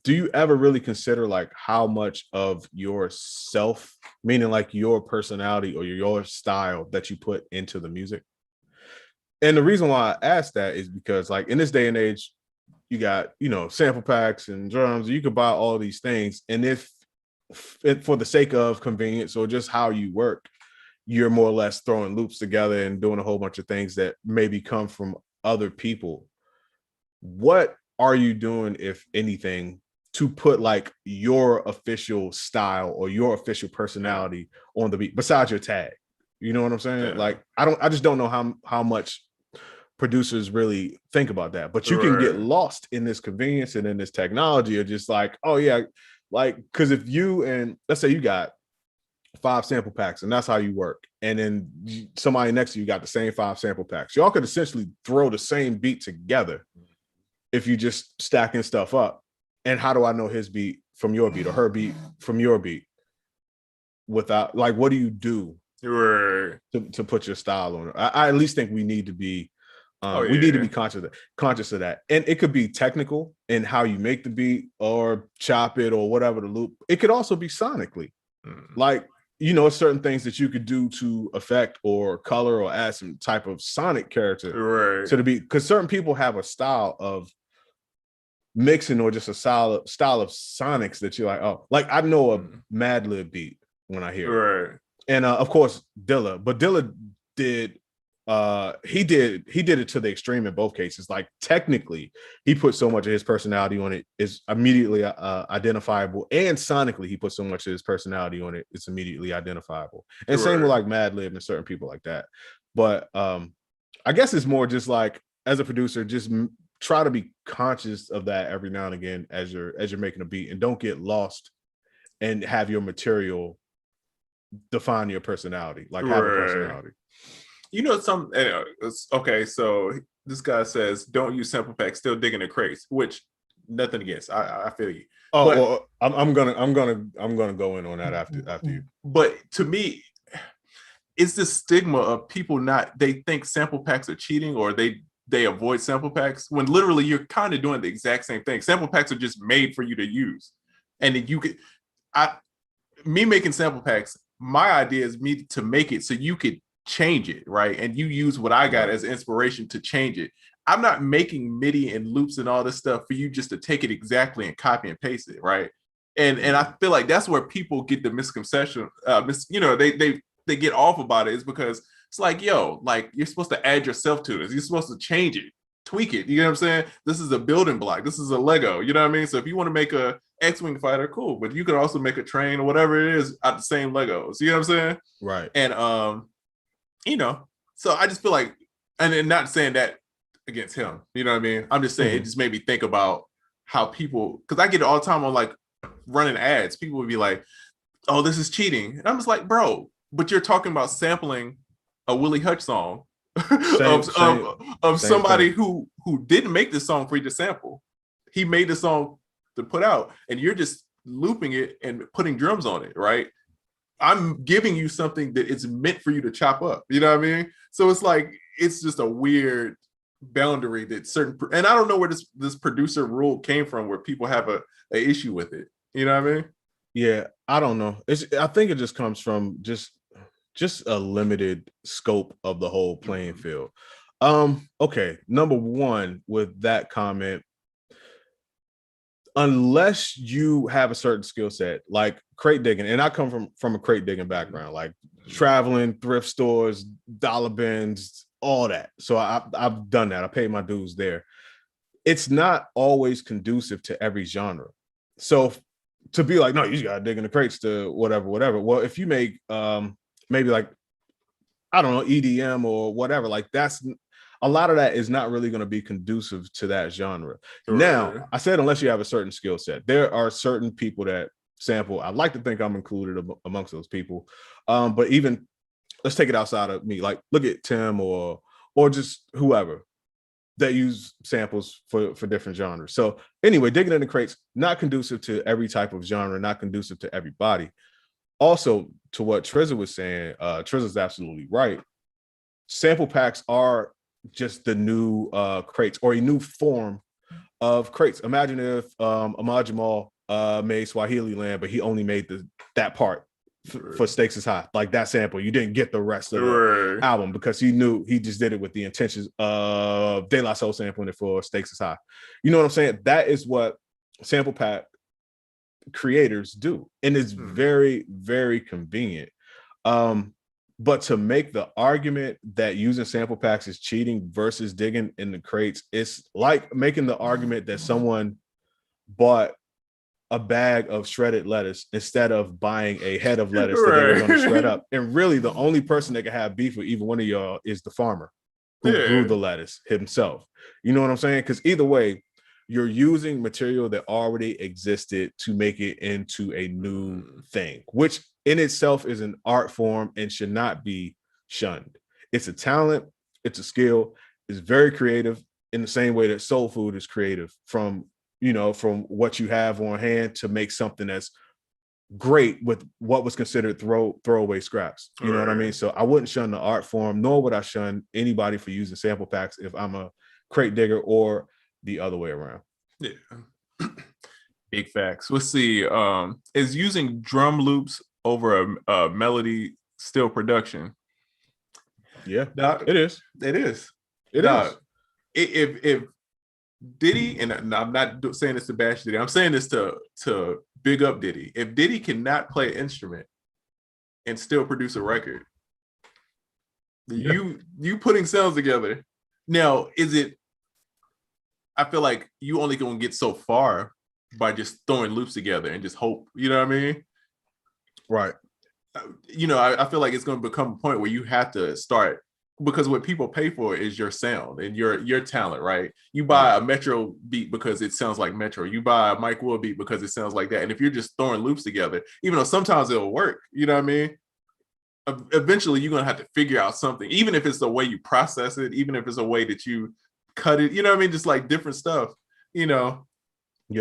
do you ever really consider like how much of yourself, meaning like your personality or your style, that you put into the music? And the reason why I asked that is because, like, in this day and age, you got, sample packs and drums. You could buy all these things. And if for the sake of convenience or just how you work, you're more or less throwing loops together and doing a whole bunch of things that maybe come from other people. What are you doing, if anything, to put like your official style or your official personality on the beat besides your tag? You know what I'm saying? Yeah. Like, I just don't know how much producers really think about that. But you can get lost in this convenience and in this technology of just like, oh yeah, like, because if you, and let's say you got 5 sample packs and that's how you work, and then somebody next to you got the same 5 sample packs, y'all could essentially throw the same beat together if you just stacking stuff up. And how do I know his beat from your beat or her beat from your beat? Without, like, what do you do to put your style on it? I at least think we need to be we need to be conscious of that. And it could be technical in how you make the beat or chop it or whatever the loop. It could also be sonically. Like, certain things that you could do to affect or color or add some type of sonic character to the beat. Because certain people have a style of mixing or just a style of sonics that you're like, oh, like I know a Madlib beat when I hear it. And of course Dilla, but Dilla did he did it to the extreme in both cases. Like, technically he put so much of his personality on it, is immediately identifiable, and sonically he put so much of his personality on it, it's immediately identifiable. And same with like Madlib and certain people like that. But I guess it's more just like, as a producer, just try to be conscious of that every now and again as you're making a beat, and don't get lost and have your material define your personality. Like, have a personality. Okay, so this guy says, don't use sample packs, still digging the crates, which nothing against. I feel you. Oh, but, well, I'm gonna go in on that after you. But to me, it's the stigma of people they think sample packs are cheating, or they avoid sample packs, when literally you're kind of doing the exact same thing. Sample packs are just made for you to use. And then me making sample packs, my idea is me to make it so you could change it, right? And you use what I got as inspiration to change it. I'm not making MIDI and loops and all this stuff for you just to take it exactly and copy and paste it, right? And I feel like that's where people get the misconception. They get off about it, is because it's like, yo, like, you're supposed to add yourself to this. You're supposed to change it, tweak it. You know what I'm saying? This is a building block. This is a Lego. You know what I mean? So if you want to make a X-Wing fighter, cool. But you could also make a train or whatever it is out the same Legos. You know what I'm saying? Right. And so I just feel like, and not saying that against him. You know what I mean? I'm just saying it just made me think about how people, because I get it all the time on like running ads. People would be like, oh, this is cheating. And I'm just like, bro, but you're talking about sampling a Willie Hutch song of somebody who didn't make this song for you to sample. He made the song to put out, and you're just looping it and putting drums on it, right? I'm giving you something that it's meant for you to chop up. You know what I mean? So it's like, it's just a weird boundary that and I don't know where this producer rule came from, where people have a issue with it. You know what I mean? Yeah, I don't know. I think it just comes from just a limited scope of the whole playing field. Okay, number one, with that comment, unless you have a certain skill set, like crate digging, and I come from a crate digging background, like traveling, thrift stores, dollar bins, all that. So I've done that. I paid my dues there. It's not always conducive to every genre. So to be like, no, you just gotta dig in the crates to whatever. Well, if you make maybe like, I don't know, EDM or whatever, like, that's a lot of that is not really going to be conducive to that genre. Right. Now, I said, unless you have a certain skill set, there are certain people that sample. I'd like to think I'm included amongst those people. But even, let's take it outside of me. Like, look at Tim or just whoever that use samples for different genres. So anyway, digging in the crates, not conducive to every type of genre, not conducive to everybody. Also, to what Trizza was saying, Trizza's absolutely right. Sample packs are just the new crates, or a new form of crates. Imagine if Ahmad Jamal made Swahili Land, but he only made that part for Stakes is High, like that sample. You didn't get the rest of the Right. album because he knew he just did it with the intentions of De La Soul sampling it for Stakes is High. You know what I'm saying? That is what sample pack creators do, and it's very, very convenient. But to make the argument that using sample packs is cheating versus digging in the crates, it's like making the argument that someone bought a bag of shredded lettuce instead of buying a head of lettuce that they were going to shred up. And really, the only person that can have beef with either one of y'all is the farmer who grew the lettuce himself. You know what I'm saying? Because either way, you're using material that already existed to make it into a new thing, which in itself is an art form and should not be shunned. It's a talent, it's a skill, it's very creative in the same way that soul food is creative from what you have on hand to make something that's great with what was considered throwaway scraps. You know what I mean? So I wouldn't shun the art form, nor would I shun anybody for using sample packs if I'm a crate digger or the other way around. Yeah. Big facts. Let's see. Is using drum loops over a melody still production? Yeah, it is. It is. It is. If Diddy, and I'm not saying this to bash Diddy, I'm saying this to big up Diddy. If Diddy cannot play an instrument and still produce a record, you putting sounds together. Now, I feel like you only gonna get so far by just throwing loops together and just hope, you know what I mean? Right. I feel like it's gonna become a point where you have to start, because what people pay for is your sound and your talent, right? You buy a Metro beat because it sounds like Metro. You buy a Mike Will beat because it sounds like that. And if you're just throwing loops together, even though sometimes it'll work, you know what I mean? Eventually, you're going to have to figure out something, even if it's the way you process it, even if it's a way that you cut it, you know what I mean? Just like different stuff, Yeah.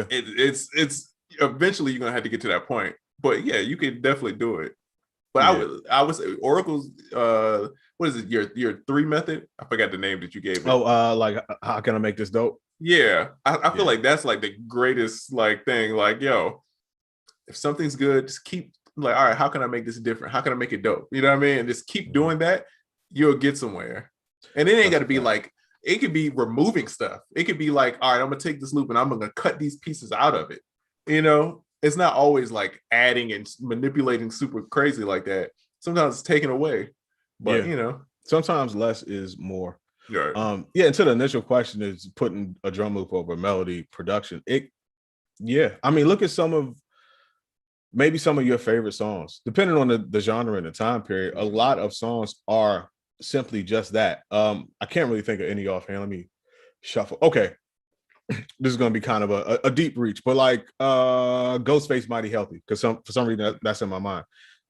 It's eventually you're going to have to get to that point. But yeah, you can definitely do it. But I would say Oracle's what is it? Your 3 method? I forgot the name that you gave it. Like how can I make this dope? Yeah, I feel like that's like the greatest like thing. Like, yo, if something's good, just keep like, all right, how can I make this different? How can I make it dope? You know what I mean? And just keep doing that, you'll get somewhere. And it ain't got to be like, it could be removing stuff. It could be like, all right, I'm gonna take this loop and I'm gonna cut these pieces out of it. It's not always like adding and manipulating super crazy like that. Sometimes it's taken away, but sometimes less is more. Right. And to the initial question is putting a drum loop over melody production. I mean, look at some of your favorite songs, depending on the genre and the time period. A lot of songs are simply just that. I can't really think of any offhand. Let me shuffle. Okay. This is going to be kind of a deep reach, but like Ghostface Mighty Healthy, because for some reason that's in my mind.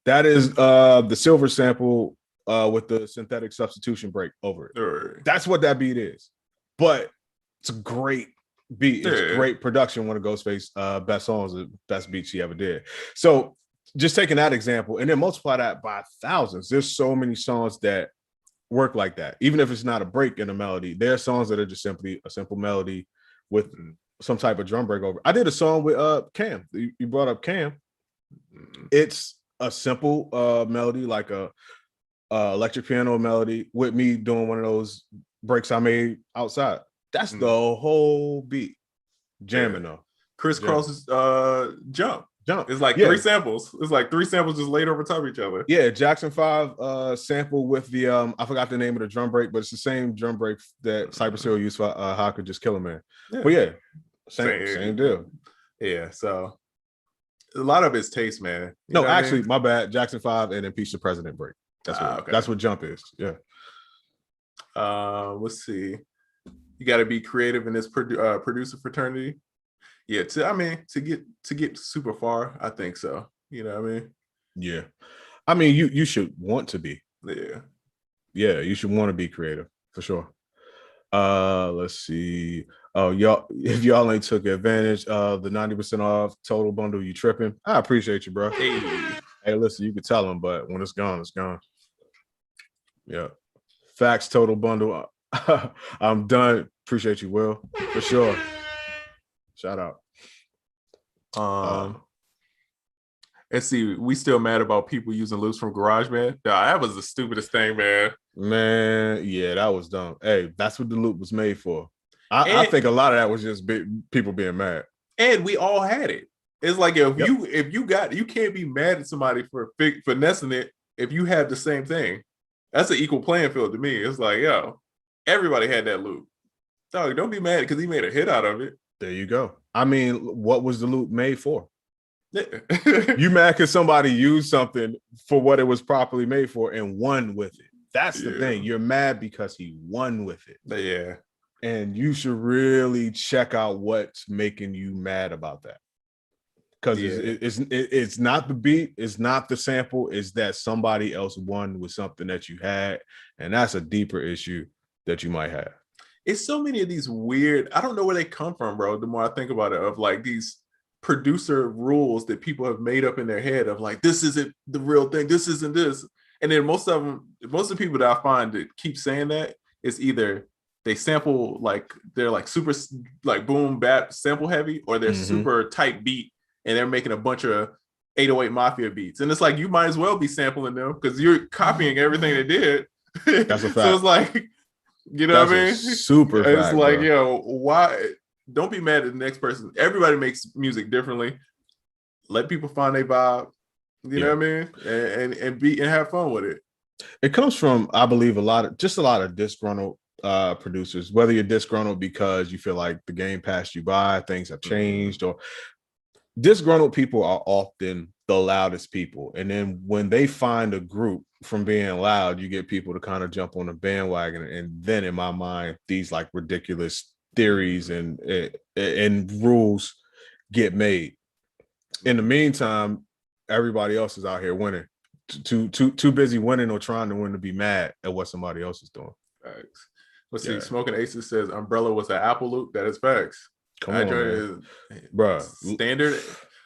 That is the Silver sample with the synthetic substitution break over it. Right. That's what that beat is. But it's a great beat. It's great production. One of Ghostface's best songs, the best beats he ever did. So just taking that example and then multiply that by thousands. There's so many songs that work like that. Even if it's not a break in a melody, there are songs that are just simply a simple melody with some type of drum break over. I did a song with Cam. You brought up Cam. It's a simple melody, like a electric piano melody with me doing one of those breaks I made outside. That's the whole beat. Jamming though. Chris Cross's Jump. It's like 3 samples. It's like 3 samples just laid over top of each other. Yeah, Jackson 5 sample with the I forgot the name of the drum break, but it's the same drum break that Cypress Hill used for How I Could Just Kill a Man. Yeah. But same deal. Yeah, so a lot of it's taste, man. No, actually, my bad. Jackson 5 and Impeach the President break. That's what Jump is. Yeah. Let's see. You got to be creative in this producer fraternity. Yeah, to get super far, I think so. You know what I mean? Yeah. I mean, you should want to be. Yeah. Yeah, you should want to be creative for sure. Let's see. Oh, if y'all ain't took advantage of the 90% off total bundle, you tripping. I appreciate you, bro. Hey, listen, you can tell them, but when it's gone, it's gone. Yeah. Facts total bundle. I'm done. Appreciate you, Will, for sure. Shout out. And see, we still mad about people using loops from GarageBand. Nah, that was the stupidest thing, man. Man, yeah, that was dumb. Hey, that's what the loop was made for. I And think a lot of that was just people being mad. and we all had it. It's like if Yep. you got, you can't be mad at somebody for finessing it if you have the same thing. That's an equal playing field to me. It's like, yo, everybody had that loop. Dog, don't be mad because he made a hit out of it. There you go. I mean, what was the loop made for? Yeah. You mad because somebody used something for what it was properly made for and won with it. That's the thing. You're mad because he won with it. Yeah. And you should really check out what's making you mad about that. Because it's not the beat, it's not the sample, it's that somebody else won with something that you had. And that's a deeper issue that you might have. It's so many of these weird, I don't know where they come from, bro. The more I think about it, of like these producer rules that people have made up in their head of like, this isn't the real thing, this isn't this. And then most of the people that I find that keep saying that is either they sample like they're like super like boom bap sample heavy, or they're super tight beat and they're making a bunch of 808 Mafia beats. And it's like, you might as well be sampling them because you're copying everything they did. That's a fact. So it's like, you know That's what I mean? Super it's fact, like, bro. yo, why? Don't be mad at the next person. Everybody makes music differently. Let people find their vibe. You know what I mean? And be and have fun with it. It comes from, I believe, a lot of disgruntled producers, whether you're disgruntled because you feel like the game passed you by, things have changed, or disgruntled people are often the loudest people. And then when they find a group from being loud, you get people to kind of jump on the bandwagon. And then in my mind, these like ridiculous theories and rules get made. In the meantime, everybody else is out here winning. Too busy winning or trying to win to be mad at what somebody else is doing. Facts. Let's see. Smoking Aces says Umbrella was an Apple loop. That is facts. Come on, man. Bruh. Standard.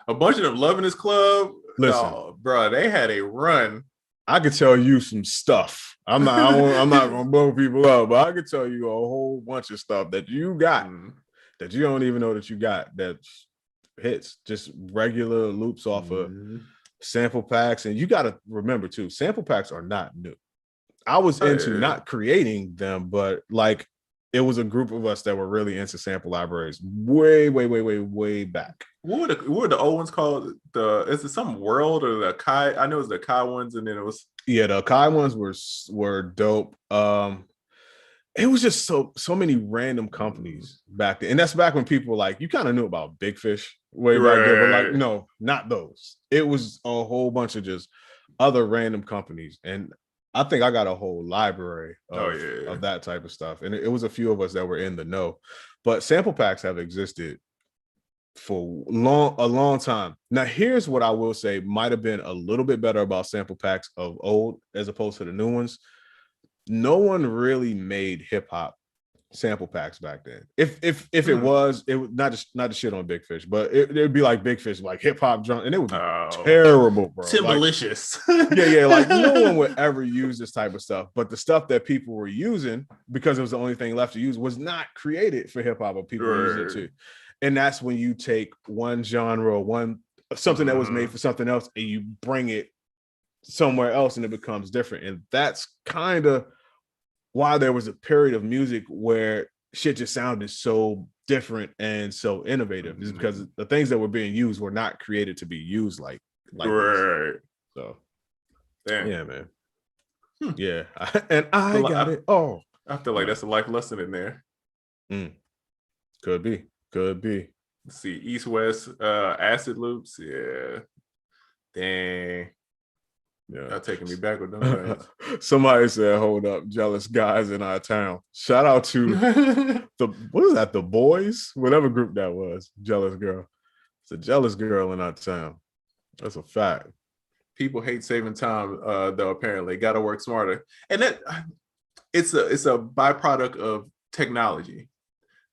A bunch of them Loving This Club. Listen, bro, they had a run. I could tell you some stuff. I'm not gonna blow people up, but I could tell you a whole bunch of stuff that you got that you don't even know that you got that hits. Just regular loops off of sample packs. And you got to remember too, sample packs are not new. I was into not creating them, but like it was a group of us that were really into sample libraries way back. What were the old ones called? Is it some World or the Kai? I know it was the Kai ones, and then it was the Kai ones were dope. It was just so many random companies back then, and that's back when people were like, you kind of knew about Big Fish way back then, but like no, not those. It was a whole bunch of just other random companies, and I think I got a whole library of that type of stuff. And it was a few of us that were in the know. But sample packs have existed for a long time. Now, here's what I will say might have been a little bit better about sample packs of old as opposed to the new ones. No one really made hip hop sample packs back then. If it was, it would not to shit on Big Fish, but it'd be like Big Fish, like hip hop drum, and it would be terrible, bro. Timbalicious. Like, like no one would ever use this type of stuff. But the stuff that people were using, because it was the only thing left to use, was not created for hip hop, but people use it too. And that's when you take one genre, something that was made for something else, and you bring it somewhere else, and it becomes different. And that's kind of why there was a period of music where shit just sounded so different and so innovative, is because the things that were being used were not created to be used like this. So yeah, man. Yeah. And I got it. Oh, I feel like that's a life lesson in there. Could be. Let's see, East West acid loops. Yeah. Dang. Yeah, not taking me back with them. Somebody said, "Hold up, jealous guys in our town." Shout out to what is that? The Boys, whatever group that was. Jealous girl. It's a jealous girl in our town. That's a fact. People hate saving time, though. Apparently, got to work smarter, and that it's a byproduct of technology.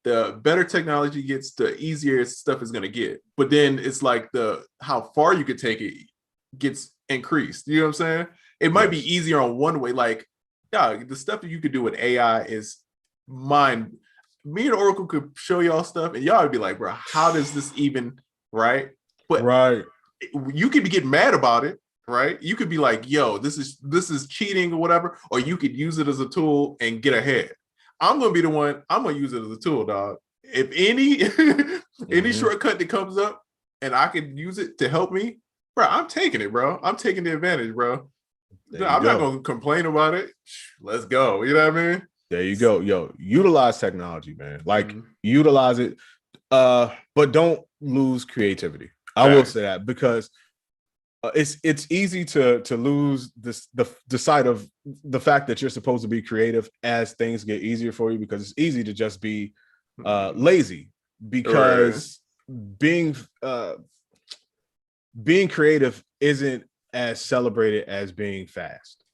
The better technology gets, the easier stuff is going to get. But then it's like how far you could take it gets increased. You know what I'm saying? It might be easier on one way. Like, the stuff that you could do with AI is mine. Me and Oracle could show y'all stuff, and y'all would be like, bro, how does this even, right? But you could be getting mad about it, right? You could be like, yo, this is cheating or whatever, or you could use it as a tool and get ahead. I'm gonna be the one, I'm gonna use it as a tool, dog. If any shortcut that comes up and I can use it to help me, bro, I'm taking it, bro. I'm taking the advantage, bro. I'm not gonna complain about it. Let's go. You know what I mean? There you go. Yo, utilize technology, man. Like utilize it, but don't lose creativity. I will say that because it's easy to lose the sight of the fact that you're supposed to be creative as things get easier for you, because it's easy to just be lazy, because being creative isn't as celebrated as being fast.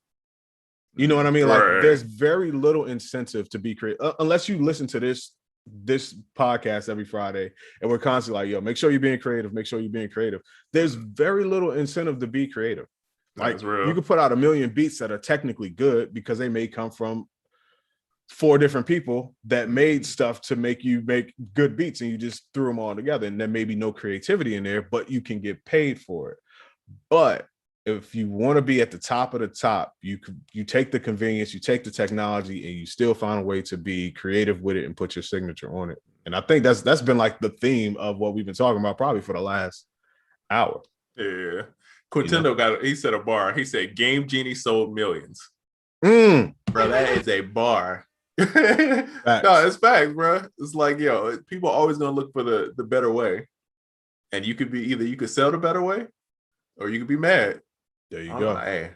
You know what I mean? Like there's very little incentive to be creative unless you listen to this podcast every Friday and we're constantly like, yo, make sure you're being creative, make sure you're being creative. There's very little incentive to be creative. Like you could put out 1 million beats that are technically good because they may come from 4 different people that made stuff to make you make good beats, and you just threw them all together, and there may be no creativity in there, but you can get paid for it. But if you want to be at the top of the top, you take the convenience, you take the technology, and you still find a way to be creative with it and put your signature on it. And I think that's been like the theme of what we've been talking about probably for the last hour. Yeah. Quintendo he said a bar. He said Game Genie sold millions. Bro, that is a bar. No, it's facts, bro. It's like, yo, people are always gonna look for the better way. And you could be either you could sell the better way or you could be mad. There you go. Hey,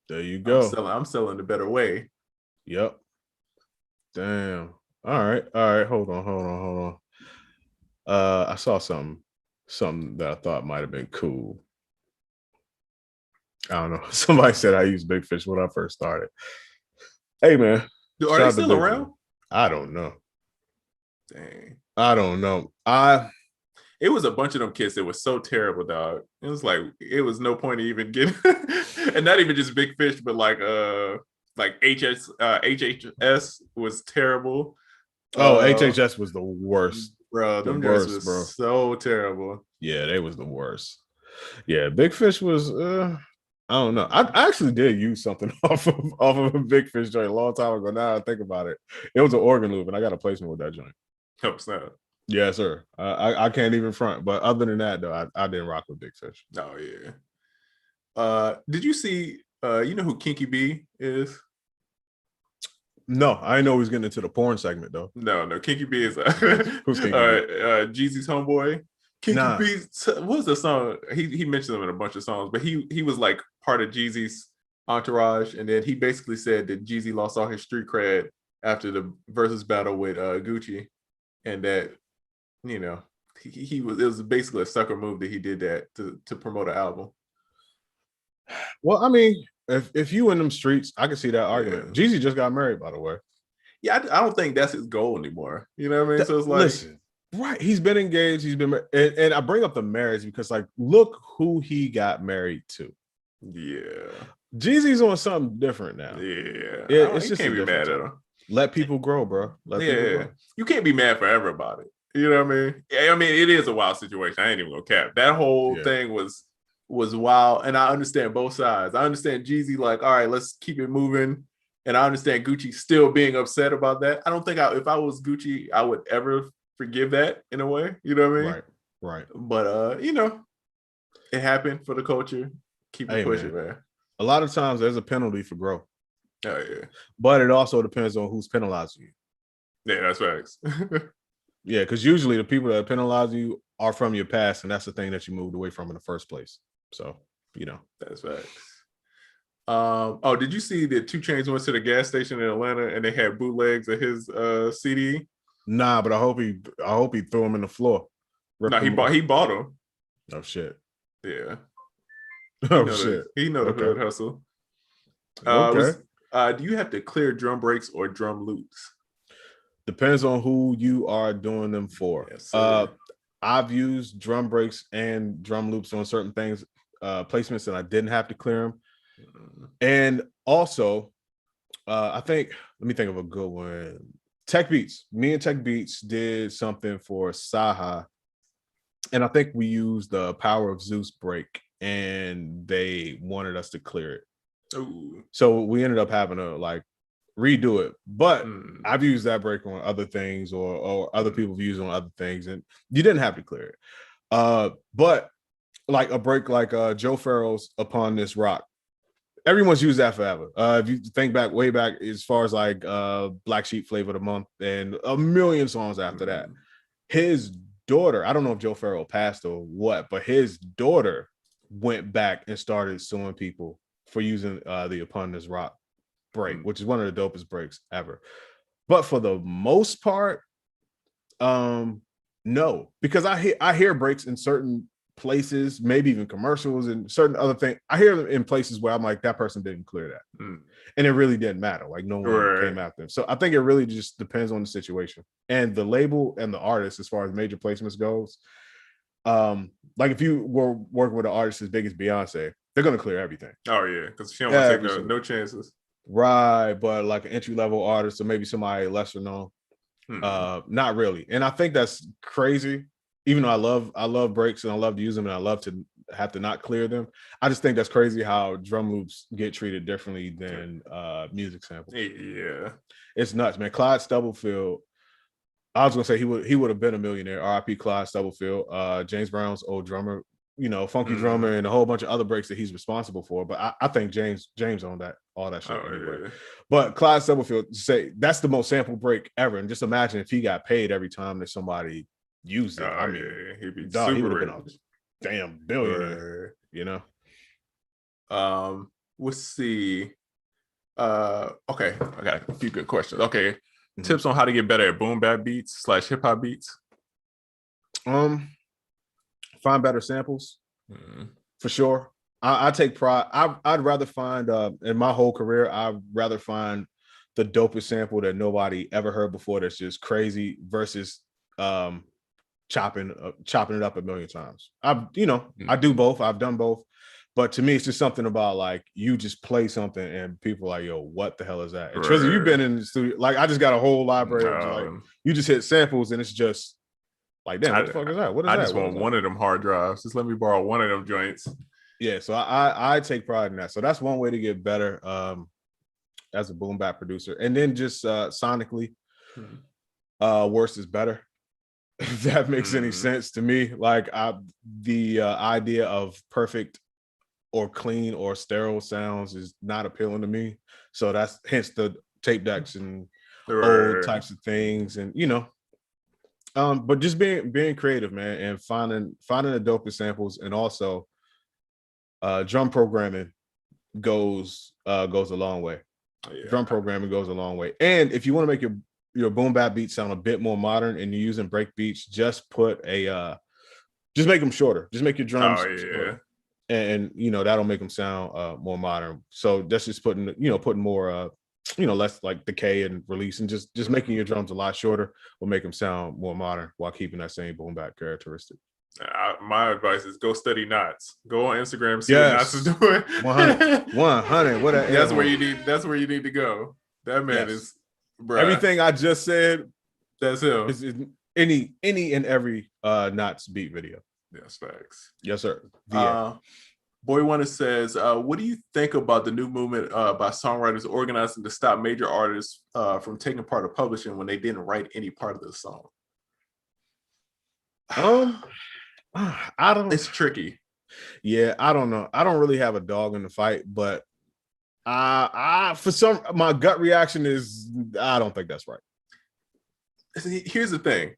there you go. I'm selling the better way. Yep. Damn. All right. Hold on. I saw something that I thought might have been cool. I don't know. Somebody said I used Big Fish when I first started. Hey, man. Are they still around? I don't know. Dang. I don't know. It was a bunch of them kids that was so terrible, dog. It was like it was no point to even get, and not even just Big Fish, but like HHS was terrible. Oh, HHS was the worst, bro. Them was bro. So terrible. Yeah, they was the worst. Yeah, Big Fish was. I don't know. I actually did use something off of a Big Fish joint a long time ago. Now I think about it, it was an organ loop, and I got a placement with that joint. Helps that. Yeah, sir. I can't even front. But other than that, though, I didn't rock with Big Fish. Oh yeah. Did you see? You know who Kinky B is? No, I didn't know he was getting into the porn segment though. No. Kinky B is who's Kinky B? Jeezy's homeboy. Kinky B. What was the song? He mentioned them in a bunch of songs, but he was like part of Jeezy's entourage, and then he basically said that Jeezy lost all his street cred after the versus battle with Gucci, and that. You know, it was basically a sucker move that he did that to promote an album. Well, I mean, if you in them streets, I can see that argument. Jeezy just got married, by the way. Yeah, I don't think that's his goal anymore. You know what I mean? So it's like, listen, right? He's been engaged. He's been, and I bring up the marriage because, like, look who he got married to. Yeah, Jeezy's on something different now. Yeah, it's just can't be mad at him. Let people grow, bro. You can't be mad forever about it. You know what I mean? I mean, it is a wild situation. I ain't even gonna cap. That whole thing was wild, and I understand both sides. I understand Jeezy, like, all right, let's keep it moving, and I understand Gucci still being upset about that. I don't think if I was Gucci, I would ever forgive that in a way. You know what I mean? Right. But you know, it happened for the culture. Keep it pushing, man. A lot of times there's a penalty for growth. Oh yeah, but it also depends on who's penalizing you. Yeah, that's facts. Yeah, because usually the people that penalize you are from your past, and that's the thing that you moved away from in the first place. So, you know, that's facts. Oh, did you see that 2 Chainz went to the gas station in Atlanta and they had bootlegs of his CD? Nah, but I hope he threw them in the floor. No, he bought them. Oh shit. Yeah. Shit. He know the hood hustle. Okay. Do you have to clear drum breaks or drum loops? Depends on who you are doing them for. Yes, I've used drum breaks and drum loops on certain things, placements, and I didn't have to clear them. And also, let me think of a good one. Tech Beats. Me and Tech Beats did something for Saha And I think we used the Power of Zeus break, and they wanted us to clear it. Ooh. So we ended up having to like redo it. But Mm. I've used that break on other things, or other people have used it on other things, and you didn't have to clear it. But like a break like Joe Farrell's Upon This Rock, everyone's used that forever. If you think back way back as far as like Black Sheep Flavor of the Month and a million songs after that. His daughter, I don't know if Joe Farrell passed or what, but his daughter went back and started suing people for using the Upon This Rock break, which is one of the dopest breaks ever. But for the most part, no, because I hear breaks in certain places, maybe even commercials and certain other things. I hear them in places where I'm like, that person didn't clear that. And it really didn't matter. Like no one came after them. So I think it really just depends on the situation and the label and the artist as far as major placements goes. Like if you were working with an artist as big as Beyonce, they're gonna clear everything. Oh yeah, because she don't want to take no chances. Right, but like an entry level artist or maybe somebody lesser known, not really. And I think that's crazy. Even though I love breaks and I love to use them and I love to have to not clear them. I just think that's crazy how drum loops get treated differently than music samples. Yeah, it's nuts, man. Clyde Stubblefield. I was gonna say he would have been a millionaire. R.I.P. Clyde Stubblefield, James Brown's old drummer, funky drummer, and a whole bunch of other breaks that he's responsible for. But I think James owned all that shit anyway. Yeah. But Clyde Stubblefield, say that's the most sample break ever, and just imagine if he got paid every time that somebody used it. I mean, he'd be he would have been a damn billionaire, Let's see. Okay, I got a few good questions. Okay. Tips on how to get better at boom bap beats / hip hop beats. Find better samples for sure. I take pride. I'd rather find in my whole career, I'd rather find the dopest sample that nobody ever heard before that's just crazy versus chopping it up a million times. I do both. I've done both. But to me, it's just something about like you just play something and people are like, yo, what the hell is that? And Trizzy, you've been in the studio. Like I just got a whole library of like you just hit samples and it's just like, damn, what the fuck is that? What is that? I just want one of them hard drives. Just let me borrow one of them joints. Yeah, so I take pride in that. So that's one way to get better as a boom bap producer. And then just sonically, worse is better. If that makes any sense to me. Like the idea of perfect or clean or sterile sounds is not appealing to me. So that's hence the tape decks and old types of things. And but just being creative, man, and finding the dopest samples, and also drum programming goes a long way. Drum programming goes a long way. And if you want to make your boom bap beats sound a bit more modern and you're using break beats, just make them shorter. Just make your drums shorter. And that'll make them sound more modern. So that's just putting more less like decay and release, and just making your drums a lot shorter will make them sound more modern while keeping that same boom bap characteristic. My advice is go study Knots. Go on Instagram, see what Knots is doing. 100. What that's where you need to go. That man is everything I just said. That's him. Is any and every Knots beat video. Yes, facts. Yes, sir. Boy Wonder says, what do you think about the new movement by songwriters organizing to stop major artists from taking part of publishing when they didn't write any part of the song? I don't. It's tricky. Yeah, I don't know. I don't really have a dog in the fight, but my gut reaction is I don't think that's right. Here's the thing.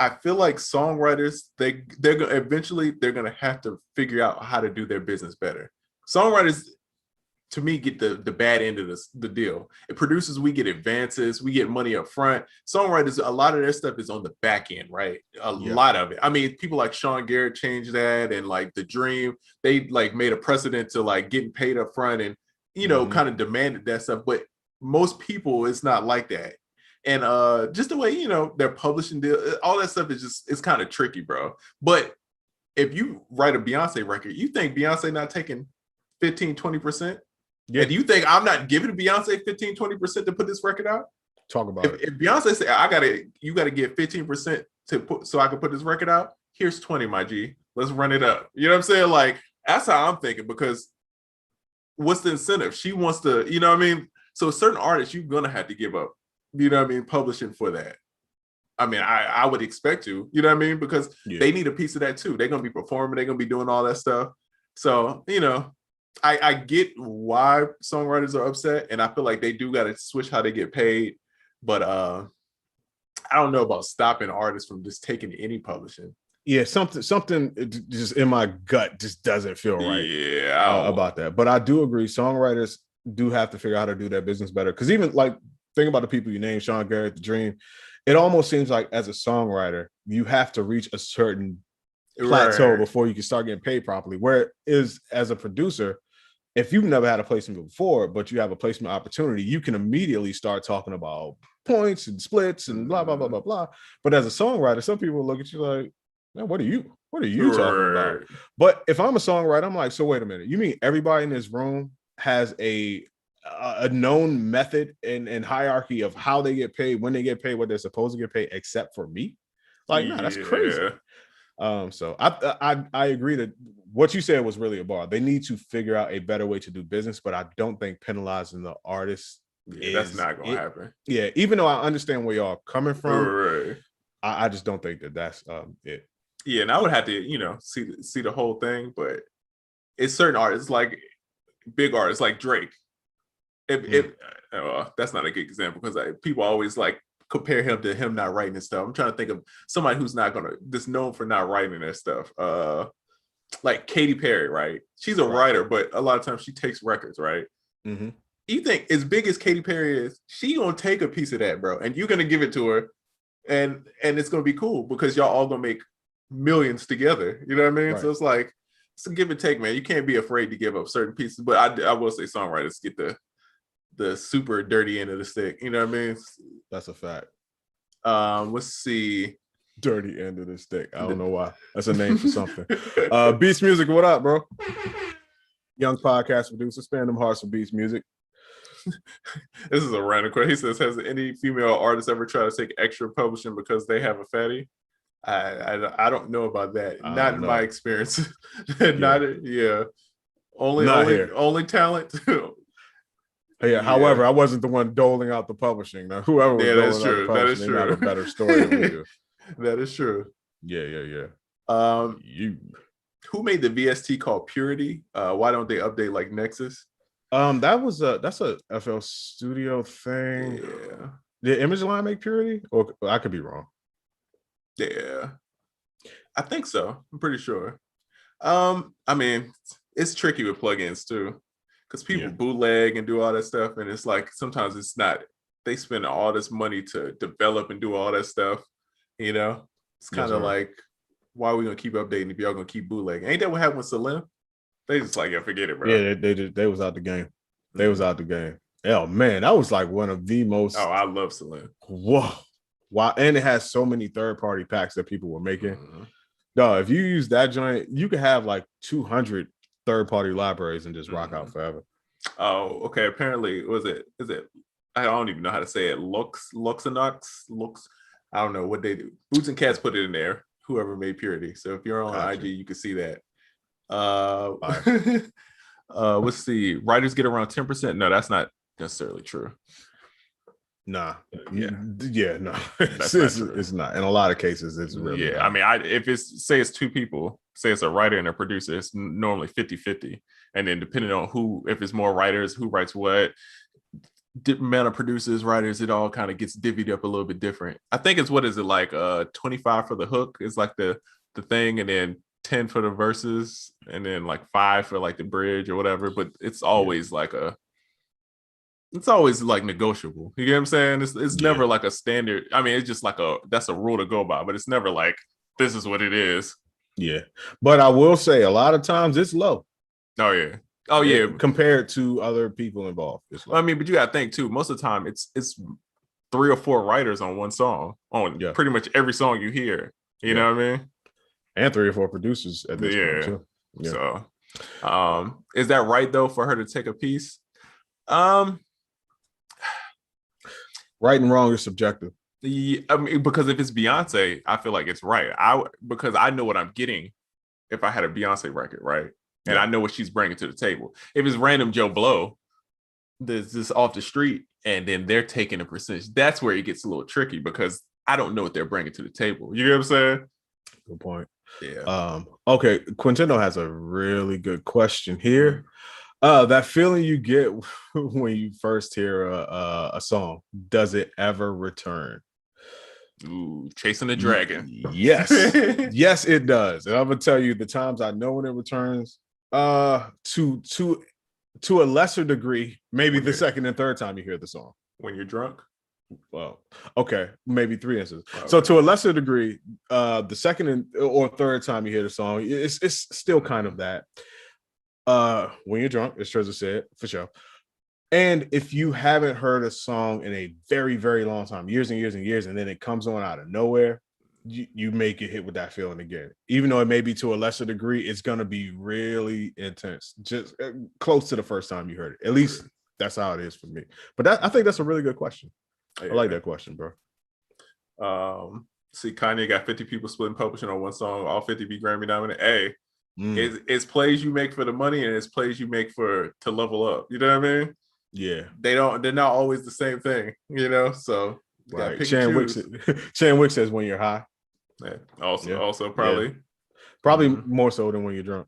I feel like songwriters, they're gonna have to figure out how to do their business better. Songwriters, to me, get the bad end of the deal. And producers, we get advances, we get money up front. Songwriters, a lot of their stuff is on the back end, right? A lot of it. I mean, people like Sean Garrett changed that, and like The Dream, they like made a precedent to like getting paid up front and kind of demanded that stuff. But most people, it's not like that. And just the way, their publishing deal, all that stuff is it's kind of tricky, bro. But if you write a Beyonce record, you think Beyonce not taking 15, 20%? Yeah. And do you think I'm not giving Beyonce 15, 20% to put this record out? Talk about it. If Beyonce say, you got to give 15% to put, so I can put this record out, here's 20, my G. Let's run it up. You know what I'm saying? Like, that's how I'm thinking, because what's the incentive? She wants to, you know what I mean? So certain artists, you're gonna have to give up, you know what I mean, publishing for that. I mean, I would expect to, you know what I mean? Because they need a piece of that too. They're gonna be performing, they're gonna be doing all that stuff. So, you know, I get why songwriters are upset, and I feel like they do gotta switch how they get paid. But I don't know about stopping artists from just taking any publishing. Yeah, something just in my gut just doesn't feel right. Yeah, about that. But I do agree, songwriters do have to figure out how to do their business better. Because even like think about the people you named, Sean Garrett, The Dream. It almost seems like as a songwriter, you have to reach a certain plateau before you can start getting paid properly. Whereas as a producer, if you've never had a placement before, but you have a placement opportunity, you can immediately start talking about points and splits and blah, blah, blah, blah, blah. But as a songwriter, some people look at you like, man, what are you talking about? But if I'm a songwriter, I'm like, so wait a minute. You mean everybody in this room has a known method and hierarchy of how they get paid, when they get paid, what they're supposed to get paid, except for me? Like, no, that's crazy. So I agree that what you said was really a bar. They need to figure out a better way to do business, but I don't think penalizing the artists that's not gonna happen. Yeah, even though I understand where y'all coming from, I just don't think that's it. Yeah, and I would have to, you know, see the whole thing, but it's certain artists, like big artists like Drake. That's not a good example, because people always like compare him to him not writing his stuff. I'm trying to think of somebody who's just known for not writing their stuff. Like Katy Perry, right? She's a writer, but a lot of times she takes records, right? Mm-hmm. You think as big as Katy Perry is, she gonna take a piece of that, bro, and you're gonna give it to her, and it's gonna be cool because y'all all gonna make millions together. You know what I mean? Right. So it's like it's a give and take, man. You can't be afraid to give up certain pieces, but I will say songwriters get the super dirty end of the stick. You know what I mean? That's a fact. Let's see. Dirty end of the stick. I don't know why. That's a name for something. Beats Music, what up, bro? Young podcast producer, spare them hearts for Beats Music. This is a random question. He says, has any female artist ever tried to take extra publishing because they have a fatty? I don't know about that. Not in my experience. Only talent. Yeah. However, I wasn't the one doling out the publishing. Now, whoever was doling out the publishing, they have a better story than we do. That is true. Yeah. Who made the VST called Purity? Why don't they update like Nexus? That's a FL Studio thing. Yeah. Did Image Line make Purity? Or I could be wrong. Yeah. I think so. I'm pretty sure. I mean, it's tricky with plugins too, because people bootleg and do all that stuff, and it's like sometimes it's not. They spend all this money to develop and do all that stuff. You know, it's kind of like, why are we gonna keep updating if y'all gonna keep bootlegging? Ain't that what happened with Salim? They just like, forget it, bro. Yeah, they was out the game. They was out the game. Oh man, that was like one of the most. Oh, I love Salim. Whoa. Wow, and it has so many third-party packs that people were making. No, if you use that joint, you could have like 200 third-party libraries and just rock out forever. Oh, okay. Apparently, is it? I don't even know how to say it. Luxinox. I don't know what they do. Boots and Cats put it in there. Whoever made Purity. So if you're on IG, you can see that. Let's see. Writers get around 10%. No, that's not necessarily true. Nah. No. It's not. In a lot of cases, it's really not. I mean, if it's two people, say it's a writer and a producer, it's normally 50-50. And then depending on if it's more writers, who writes what, different amount of producers, writers, it all kind of gets divvied up a little bit different. I think it's 25 for the hook is like the thing, and then 10 for the verses, and then like 5 for like the bridge or whatever. But it's always it's always like negotiable. You get what I'm saying? It's never like a standard. I mean, it's just like that's a rule to go by, but it's never like this is what it is. Yeah. But I will say a lot of times it's low. Oh yeah. Compared to other people involved. It's low. I mean, but you gotta think too, most of the time it's 3 or 4 writers on one song, on pretty much every song you hear. You know what I mean? And 3 or 4 producers at this point too. Yeah. So is that right though for her to take a piece? Right and wrong is subjective. I mean, because if it's Beyonce, I feel like it's right. Because I know what I'm getting if I had a Beyonce record, right? And Yeah. I know what she's bringing to the table. If it's random Joe Blow, that's just off the street, and then they're taking a percentage, that's where it gets a little tricky because I don't know what they're bringing to the table. You know what I'm saying? Good point. Yeah. Okay, Quintino has a really good question here. Mm. That feeling you get when you first hear a song, does it ever return? Ooh, chasing the dragon. Yes, yes, it does. And I'm gonna tell you the times I know when it returns. To a lesser degree, maybe the second and third time you hear the song. When you're drunk. Well, okay, maybe three instances. Okay. So to a lesser degree, the second or third time you hear the song, it's still kind of that. When you're drunk, as Trezor said, for sure. And if you haven't heard a song in a very, very long time, years and years and years, and then it comes on out of nowhere, you may get hit with that feeling again. Even though it may be to a lesser degree, it's going to be really intense, just close to the first time you heard it. At least that's how it is for me. But I think that's a really good question. Yeah. I like that question, bro. See, Kanye got 50 people splitting publishing on one song, all 50 be Grammy nominated. Hey, it's plays you make for the money and it's plays you make to level up. You know what I mean? Yeah. They're not always the same thing, you know? So right. Chan Wick says when you're high. Yeah. Also probably. Yeah. Probably more so than when you're drunk.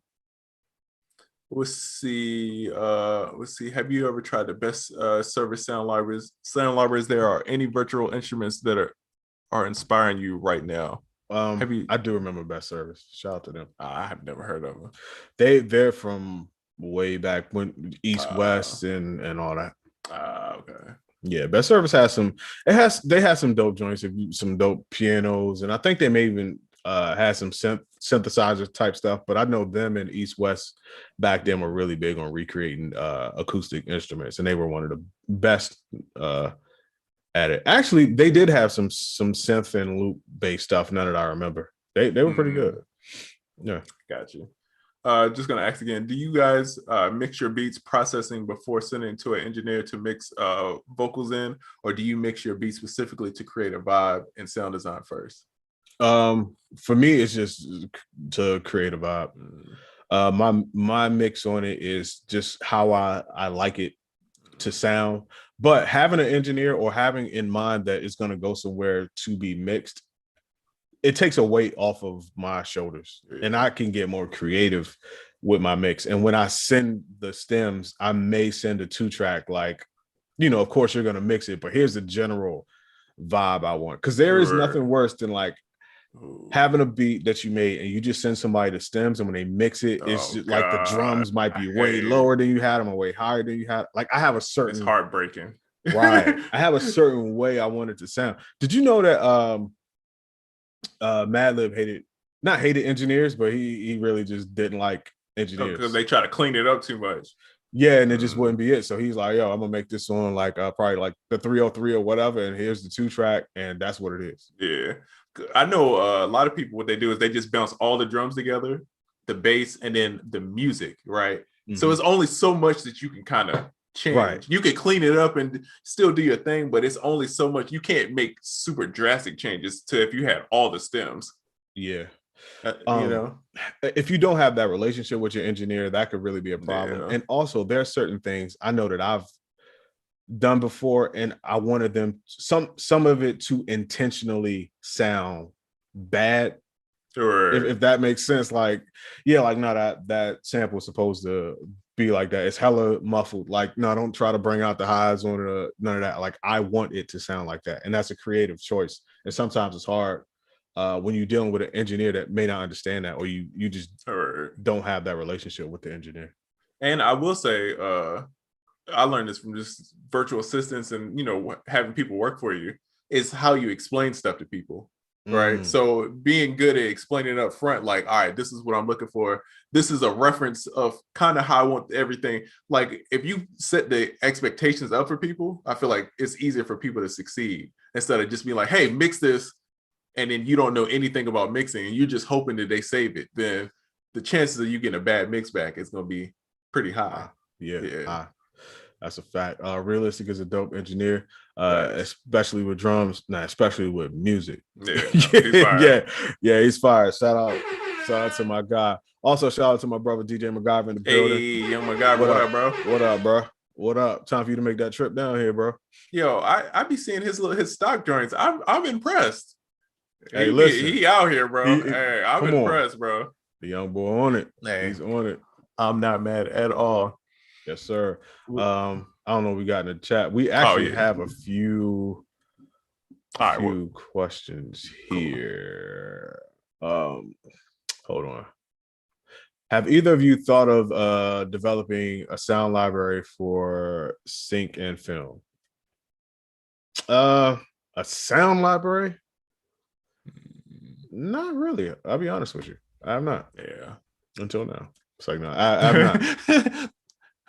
Let's see. Have you ever tried the best service sound libraries? There are any virtual instruments that are inspiring you right now? I do remember Best Service. Shout out to them. I have never heard of them. They're from way back when East West and all that. Okay. Yeah, Best Service has they have some dope joints, some dope pianos, and I think they may even had some synthesizer type stuff. But I know them and East West back then were really big on recreating acoustic instruments, and they were one of the best at it. Actually, they did have some synth and loop based stuff. None that I remember. They were pretty good. Yeah, got you. Just gonna ask again, do you guys mix your beats processing before sending to an engineer to mix vocals in, or do you mix your beats specifically to create a vibe and sound design first? For me, it's just to create a vibe. My mix on it is just how I like it to sound, but having an engineer or having in mind that it's going to go somewhere to be mixed, it takes a weight off of my shoulders, and I can get more creative with my mix. And when I send the stems, I may send a 2-track, like, of course you're going to mix it, but here's the general vibe I want. Because there is nothing worse than like having a beat that you made and you just send somebody the stems, and when they mix it, it's just like the drums might be way lower than you had them or way higher than you had. Like I have a certain, it's heartbreaking. Right. I have a certain way I want it to sound. Did you know that Madlib hated engineers, but he really just didn't like engineers because they try to clean it up too much. Yeah, and it just wouldn't be it. So he's like, yo, I'm gonna make this on like probably like the 303 or whatever, and here's the 2-track, and that's what it is. Yeah, I know a lot of people, what they do is they just bounce all the drums together, the bass, and then the music, right? Mm-hmm. So it's only so much that you can kind of change. Right. You can clean it up and still do your thing, but it's only so much. You can't make super drastic changes to if you had all the stems. Yeah. If you don't have that relationship with your engineer, that could really be a problem. Yeah. And also there are certain things I know that I've done before, and I wanted them some of it to intentionally sound bad. Sure. If that makes sense. Like, yeah, like no, that sample is supposed to be like that. It's hella muffled. Like, no, don't try to bring out the highs on it, none of that. Like, I want it to sound like that. And that's a creative choice. And sometimes it's hard when you're dealing with an engineer that may not understand that, or you just don't have that relationship with the engineer. And I will say, I learned this from just virtual assistants and, having people work for you, is how you explain stuff to people. Right. So being good at explaining it up front, like, all right, this is what I'm looking for. This is a reference of kind of how I want everything. Like, if you set the expectations up for people, I feel like it's easier for people to succeed instead of just being like, hey, mix this. And then you don't know anything about mixing and you're just hoping that they save it. Then the chances of you getting a bad mix back is going to be pretty high. Yeah. That's a fact. Realistic is a dope engineer, Facts. especially with drums, especially with music. Yeah, no, he's fire. yeah, he's fire. Shout out to my guy. Also, shout out to my brother DJ MacGyver in the building. Hey, young MacGyver, what up, bro? What up, bro? What up? Time for you to make that trip down here, bro. Yo, I be seeing his stock joints. I'm impressed. Hey, listen, he out here, bro. Hey, I'm impressed, bro. The young boy on it. Hey, he's on it. I'm not mad at all. Yes, sir. I don't know what we got in the chat. We actually have a few questions here. Hold on. Have either of you thought of developing a sound library for sync and film? A sound library? Not really. I'll be honest with you. I have not. Yeah. Until now. It's like, no, I have not.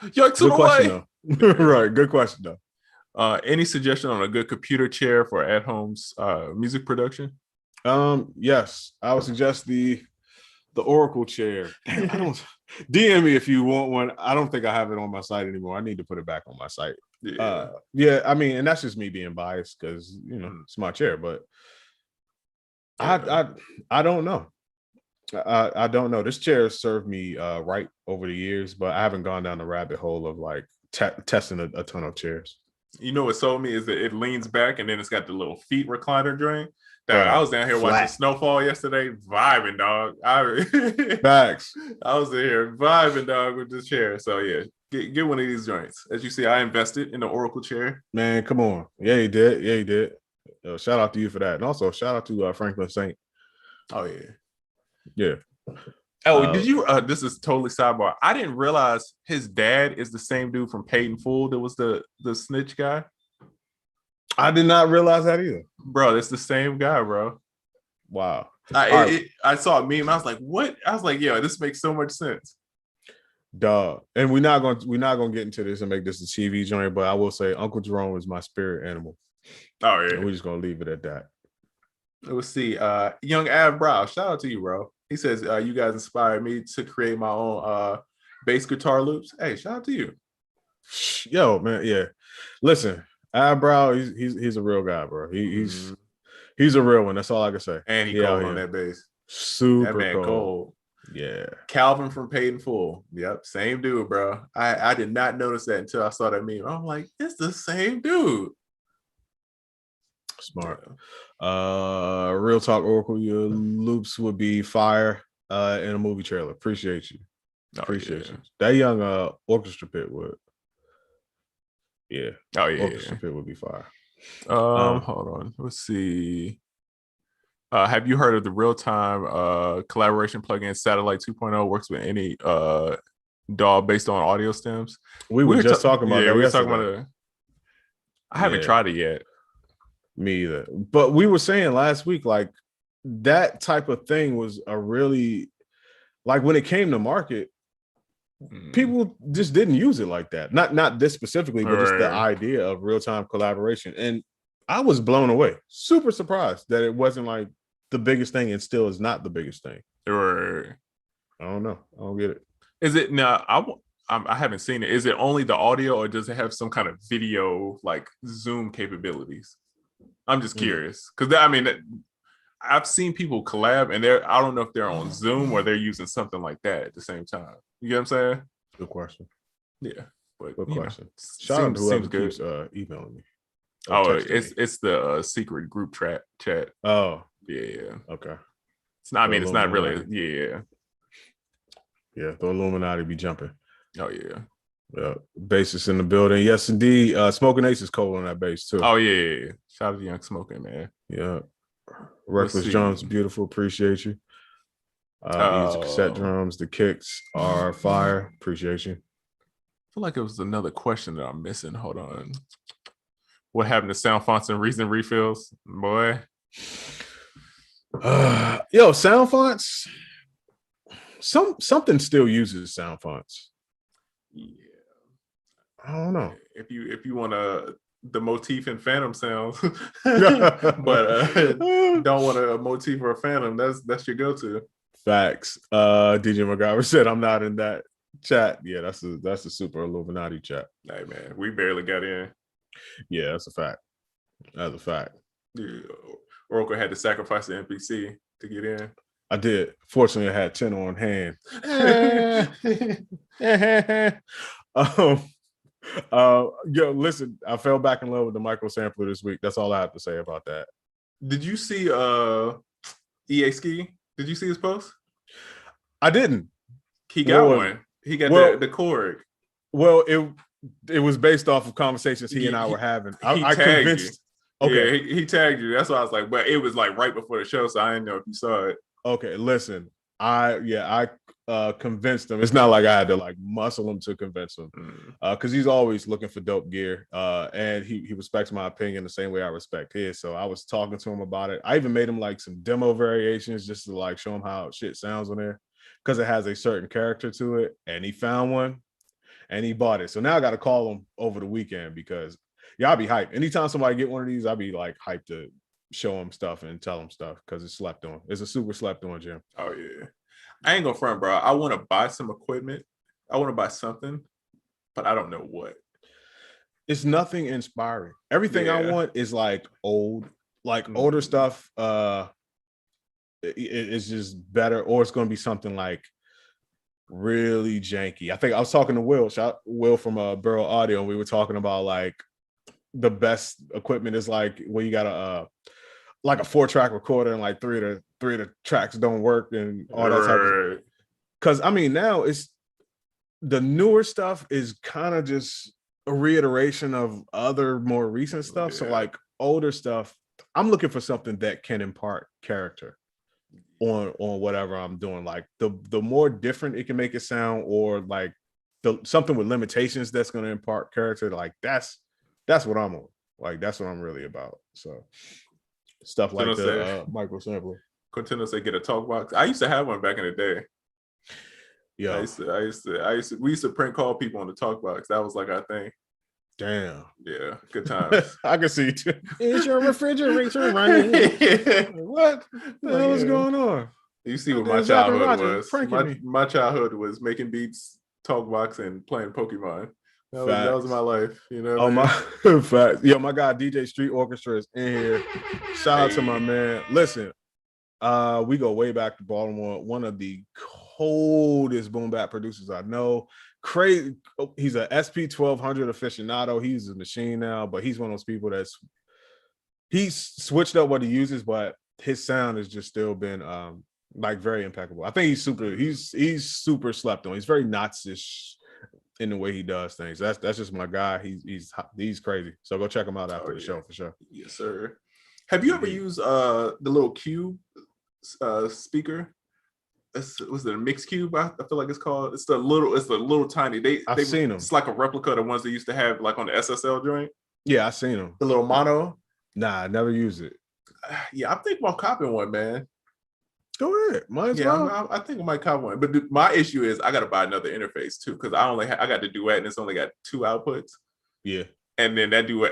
Yikes, good question, though. Right. Good question, though. Any suggestion on a good computer chair for at home's music production? Yes. I would suggest the Oracle chair. Damn, I don't DM me if you want one. I don't think I have it on my site anymore. I need to put it back on my site. Yeah. I mean, and that's just me being biased because it's my chair, but I don't know. I don't know. This chair has served me right over the years, but I haven't gone down the rabbit hole of like testing a ton of chairs. You know what sold me is that it leans back and then it's got the little feet recliner joint. I was down here watching snowfall yesterday, vibing, dog. Facts. I was in here vibing, dog, with this chair. So yeah, get one of these joints. As you see, I invested in the Oracle chair. Man, come on. Yeah, he did. Shout out to you for that. And also shout out to Franklin Saint. Oh yeah. Yeah. Oh, did you this is totally sidebar. I didn't realize his dad is the same dude from Paid in Full that was the snitch guy. I did not realize that either. Bro, it's the same guy, bro. Wow. I saw a meme. I was like, what? I was like, yo, this makes so much sense. Dog. And we're not gonna get into this and make this a TV joint, but I will say Uncle Jerome is my spirit animal. Oh yeah. And we're just gonna leave it at that. Let's see. Young Av Brow, shout out to you, bro. He says, you guys inspired me to create my own bass guitar loops. Hey, shout out to you. Yo, man, yeah. Listen, Av Brow, he's a real guy, bro. He's a real one. That's all I can say. And he cold on that bass. Super that man cold. Yeah. Calvin from Paid in Full. Yep, same dude, bro. I did not notice that until I saw that meme. I'm like, it's the same dude. Smart. Real talk, Oracle, your loops would be fire in a movie trailer. Appreciate you. Appreciate you. That young orchestra pit would. Yeah. Oh yeah. Orchestra pit would be fire. Hold on. Let's see. Have you heard of the real-time collaboration plugin Satellite 2.0? Works with any DAW based on audio stems. We were just talking about that. Yeah, we were talking about it. I haven't tried it yet. Me either. But we were saying last week, like that type of thing was a really, like when it came to market, people just didn't use it like that. Not this specifically, but just the idea of real-time collaboration. And I was blown away. Super surprised that it wasn't like the biggest thing and still is not the biggest thing. I don't know. I don't get it. Is it now? I haven't seen it. Is it only the audio or does it have some kind of video like Zoom capabilities? I'm just curious because I mean, I've seen people collab and I don't know if they're on Zoom or they're using something like that at the same time. You get what I'm saying? Good question. Yeah, but good question. Shout out to whoever keeps emailing me. It's the secret group chat. Oh yeah. Okay. It's not. I mean, it's not really. Yeah. Yeah. The Illuminati be jumping. Oh yeah. Yeah, bassist in the building. Yes, indeed. Smoking Ace is cold on that bass too. Oh yeah. Shout out to Young Smoking, man. Yeah. Reckless drums, beautiful. Appreciate you. These cassette drums, the kicks are fire. Appreciate you. I feel like it was another question that I'm missing. Hold on. What happened to sound fonts and reason refills, boy? Sound fonts. Something still uses sound fonts. Yeah. I don't know. If you want the motif in Phantom sounds, but don't want a motif or a Phantom, that's your go-to. Facts. DJ MacGyver said, "I'm not in that Chat. Yeah, that's a super Illuminati chat. Hey man, we barely got in. Yeah, that's a fact. That's a fact. Yeah. Oracle had to sacrifice the NPC to get in. I did. Fortunately, I had 10 on hand. Yo, listen, I fell back in love with the micro sampler this week. That's all I have to say about that. Did you see EA Ski? Did you see his post? I didn't. He got one. He got the Korg. Well, it was based off of conversations he and I were having. I convinced. You. Okay, yeah, he tagged you. That's why I was like, but it was like right before the show, so I didn't know if you saw it. Okay, listen, I convinced him. It's not like I had to like muscle him to convince him, because he's always looking for dope gear, and he respects my opinion the same way I respect his. So I was talking to him about it. I even made him like some demo variations just to like show him how shit sounds on there, because it has a certain character to it, and he found one, and he bought it. So now I got to call him over the weekend because I'll be hyped. Anytime somebody get one of these, I'll be like hyped to show him stuff and tell him stuff because it's slept on. It's a super slept on gym. Oh yeah, I ain't gonna front, bro. I want to buy some equipment. I want to buy something, but I don't know what. It's nothing inspiring. Everything I want is like old, like older stuff. It's just better, or it's gonna be something like really janky. I think I was talking to Will from Burrow Audio, and we were talking about like the best equipment is like where you got a like a 4-track recorder and like three of the tracks don't work and all that type of stuff. Because I mean now it's the newer stuff is kind of just a reiteration of other more recent stuff. So like older stuff, I'm looking for something that can impart character on whatever I'm doing. Like the more different it can make it sound, or like something with limitations that's going to impart character. Like that's what I'm on. Like that's what I'm really about. So stuff like the micro sampler. Quintino said, "Get a talk box." I used to have one back in the day. Yeah, we used to prank call people on the talk box. That was like our thing. Damn. Yeah, good times. I can see too. Is your refrigerator running? What the hell is going on? You see what my childhood was. My childhood was making beats, talk box, and playing Pokemon. That was my life, you know. My fact. Yo, my guy DJ Street Orchestra is in here. Shout out to my man. Listen, we go way back to Baltimore. One of the coldest boom bap producers I know. Crazy. He's a SP 1200 aficionado. He's a machine now, but he's one of those people he's switched up what he uses, but his sound has just still been like very impeccable. I think he's super slept on. He's very Nazi-ish in the way he does things. That's just my guy. He's crazy. So go check him out after the show for sure. Yes, sir. Have you ever used the little cube speaker? Was it a mix cube? I feel like it's called. It's the little tiny. I've seen them. It's like a replica of the ones they used to have like on the SSL joint. Yeah, I've seen them. The little mono. Nah, I never used it. Yeah, I'm thinking about copying one, man. Go ahead. Might as well. I think I might copy one. But my issue is I got to buy another interface too, because I got the Duet and it's only got 2 outputs. Yeah. And then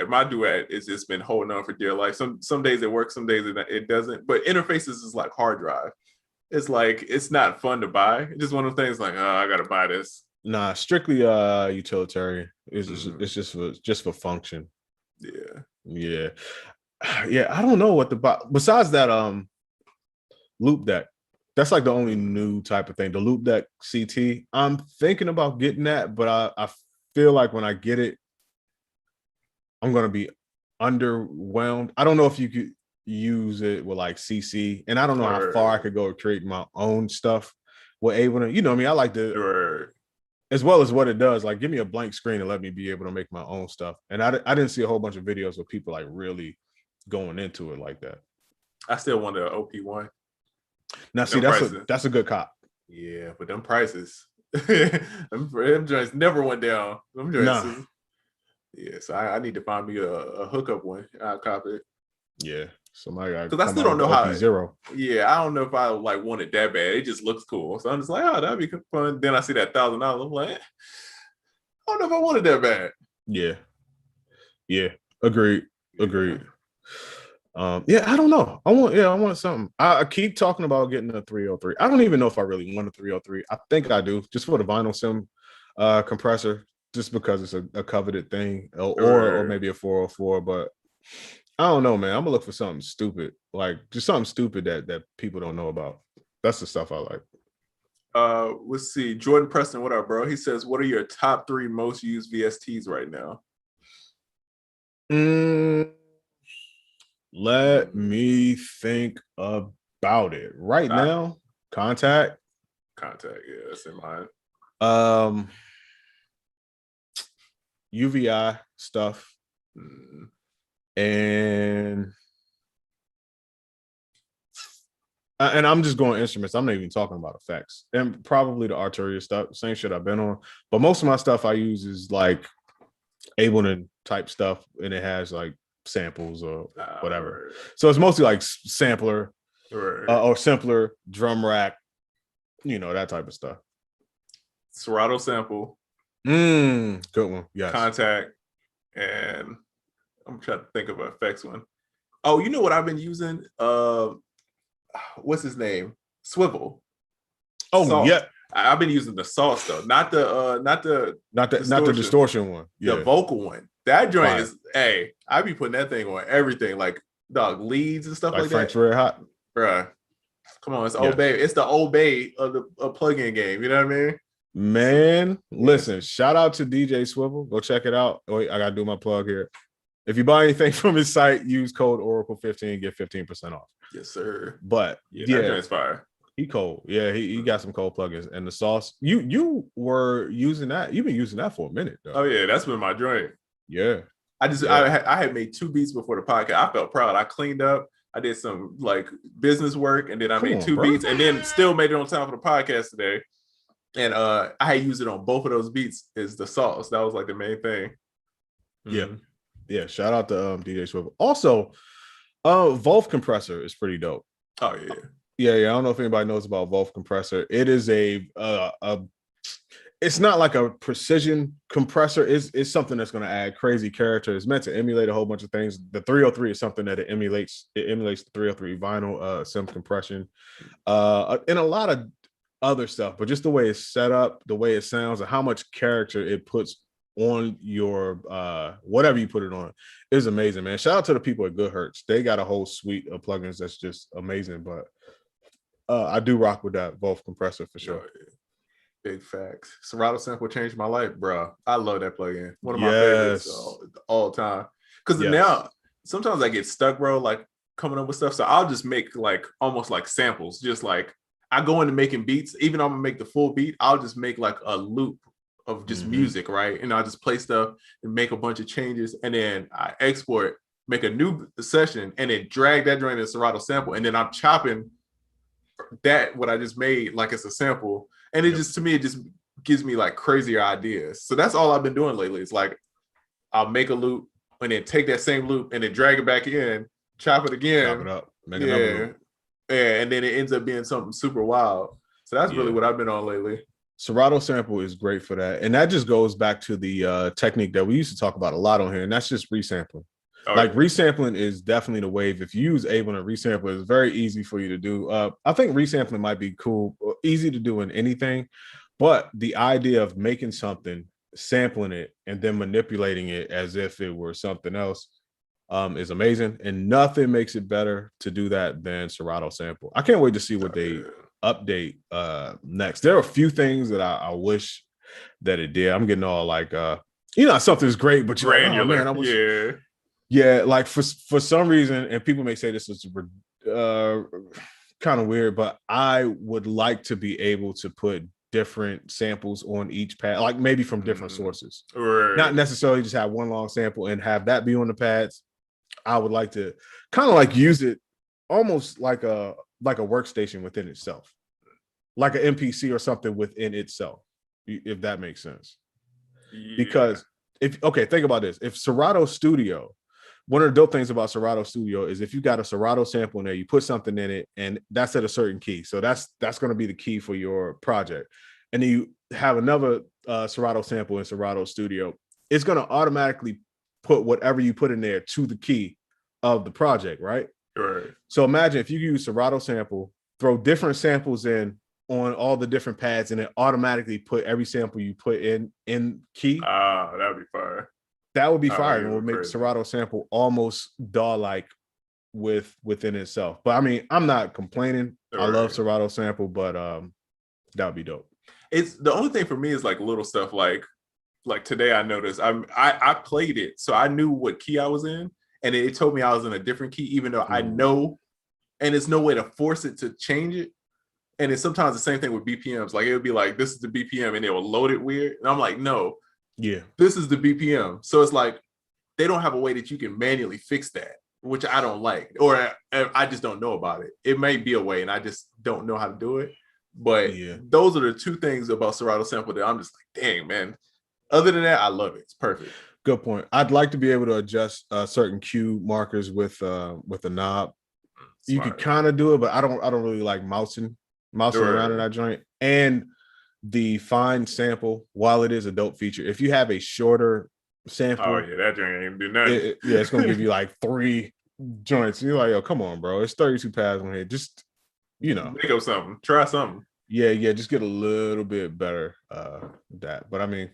my Duet has just been holding on for dear life. Some days it works, some days it doesn't. But interfaces is like hard drive. It's like it's not fun to buy. It's just one of the things like, I got to buy this. Nah, strictly utilitarian. It's just for function. Yeah. I don't know what besides that loop deck. That's like the only new type of thing. The loop deck CT. I'm thinking about getting that, but I feel like when I get it, I'm gonna be underwhelmed. I don't know if you could use it with like CC, and I don't know how far I could go to create my own stuff with Ableton. You know what I mean? I like to as well as what it does, like give me a blank screen and let me be able to make my own stuff. And I didn't see a whole bunch of videos of people like really going into it like that. I still want the OP1. Now see, that's a good cop. Yeah, but them prices, them joints never went down. Them joints, yeah. So I need to find me a hookup one. I'll cop it. Yeah, somebody got because I still don't know how. Zero. Yeah, I don't know if I like want it that bad. It just looks cool, so I'm just like, oh, that'd be fun. Then I see that $1,000. I'm like, I don't know if I want it that bad. Yeah. Agreed. Yeah, I don't know. I want something. I keep talking about getting a 303. I don't even know if I really want a 303. I think I do, just for the vinyl sim compressor, just because it's a coveted thing, or Or maybe a 404. But I don't know, man. I'm gonna look for something stupid, like just something stupid that people don't know about. That's the stuff I like. let's see. Jordan Preston, what up, bro? He says, what are your top 3 most used VSTs right now? Mm, let me think about it. Right I, now, contact. Contact, yeah, that's in mine. Um, UVI stuff, Mm. and I'm just going instruments. I'm not even talking about effects, and probably the Arturia stuff. Same shit I've been on, but most of my stuff I use is like Ableton type stuff, and it has like samples or whatever. Right. So it's mostly like sampler Right. or simpler drum rack, that type of stuff. Serato sample, Good one. Yes. contact, and I'm trying to think of an effects one. Oh, you know what I've been using? What's his name? Swivel. Oh Sauce. yeah. I've been using the sauce though, not the Not the distortion one. the Yeah. vocal one. That joint Fire. is, hey, I be putting that thing on everything, like dog leads and stuff Like like that. Frank's Red Hot. Bruh. Come on, it's Yes. Old Bay. It's the Old Bay of the plug-in game. You know what I mean? Man, listen, shout out to DJ Swivel. Go check it out. Oh, wait, I gotta do my plug here. If you buy anything from his site, use code Oracle15, get 15% off. Yes, sir. But That yeah, joint's fire. he cold. Yeah, he got some cold plugins. And the sauce, you were using that. You've been using that for a minute, though. Oh yeah, that's been my joint. Yeah. I had made 2 beats before the podcast. I felt proud. I cleaned up. I did some like business work, and then I made 2 beats, and then still made it on time for the podcast today. And I had used it on both of those beats. Is the sauce that was like the main thing. Yeah. Yeah. Shout out to DJ Swivel. Also, Volf compressor is pretty dope. Oh yeah. Yeah. I don't know if anybody knows about Volf compressor. It is it's not like a precision compressor. It's something that's going to add crazy character. It's meant to emulate a whole bunch of things. The 303 is something that it emulates. It emulates the 303 vinyl sim compression, and a lot of other stuff. But just the way it's set up, the way it sounds, and how much character it puts on your whatever you put it on is amazing, man. Shout out to the people at Good Hertz. They got a whole suite of plugins that's just amazing. But I do rock with that Volf compressor for sure. Oh, yeah. Big facts. Serato sample changed my life, bro. I love that plugin. One of my favorites all time. Because now sometimes I get stuck, bro, like coming up with stuff. So I'll just make like almost like samples. Just like I go into making beats. Even though I'm gonna make the full beat, I'll just make like a loop of just music, right? And I'll just play stuff and make a bunch of changes. And then I export, make a new session, and then drag that joint in Serato sample. And then I'm chopping that what I just made like it's a sample. And it just, to me, it just gives me like crazier ideas. So that's all I've been doing lately. It's like I'll make a loop and then take that same loop and then drag it back in, chop it again, chop it up, make another loop. Yeah, and then it ends up being something super wild. So that's really what I've been on lately. Serato sample is great for that. And that just goes back to the technique that we used to talk about a lot on here, and that's just resampling. Resampling is definitely the wave. If you use Ableton to resample, it's very easy for you to do. I think resampling might be cool, easy to do in anything, but the idea of making something, sampling it, and then manipulating it as if it were something else is amazing. And nothing makes it better to do that than Serato sample. I can't wait to see what they update next. There are a few things that I wish that it did. I'm getting all like, something's great, but you're like, oh man, I wish. Yeah, like for some reason, and people may say this is kind of weird, but I would like to be able to put different samples on each pad, like maybe from different sources. Not necessarily just have one long sample and have that be on the pads. I would like to kind of like use it almost like a workstation within itself, like an MPC or something within itself, if that makes sense. Yeah. Because think about this. If Serato Studio, one of the dope things about Serato Studio is if you got a Serato sample in there, you put something in it, and that's at a certain key. So that's going to be the key for your project. And then you have another Serato sample in Serato Studio. It's going to automatically put whatever you put in there to the key of the project, right? Right. So imagine if you use Serato sample, throw different samples in on all the different pads, and it automatically put every sample you put in key. Ah, that'd be fire. That would be Oh, fire. you And go would make crazy. Serato sample almost DAW-like within itself. But I mean, I'm not complaining. I love Right. Serato sample, but that would be dope. It's the only thing for me is like little stuff like today I noticed I played it, so I knew what key I was in, and it told me I was in a different key, even though I know, and there's no way to force it to change it. And it's sometimes the same thing with BPMs. Like it would be like, this is the BPM, and it will load it weird. And I'm like, no, Yeah. this is the BPM. So it's like they don't have a way that you can manually fix that, which I don't like, or I just don't know about it. It may be a way, and I just don't know how to do it. But those are the two things about Serato sample that I'm just like, dang, man. Other than that, I love it. It's perfect. Good point. I'd like to be able to adjust certain cue markers with a knob. You could kind of do it, but I don't really like mousing around in that joint. And the fine sample, while it is a dope feature, if you have a shorter sample, oh yeah, that joint ain't do nothing. It's gonna give you like 3 joints. You're like, oh, come on, bro. It's 32 pads on here. Just make up something. Try something. Yeah, just get a little bit better with that. But I mean,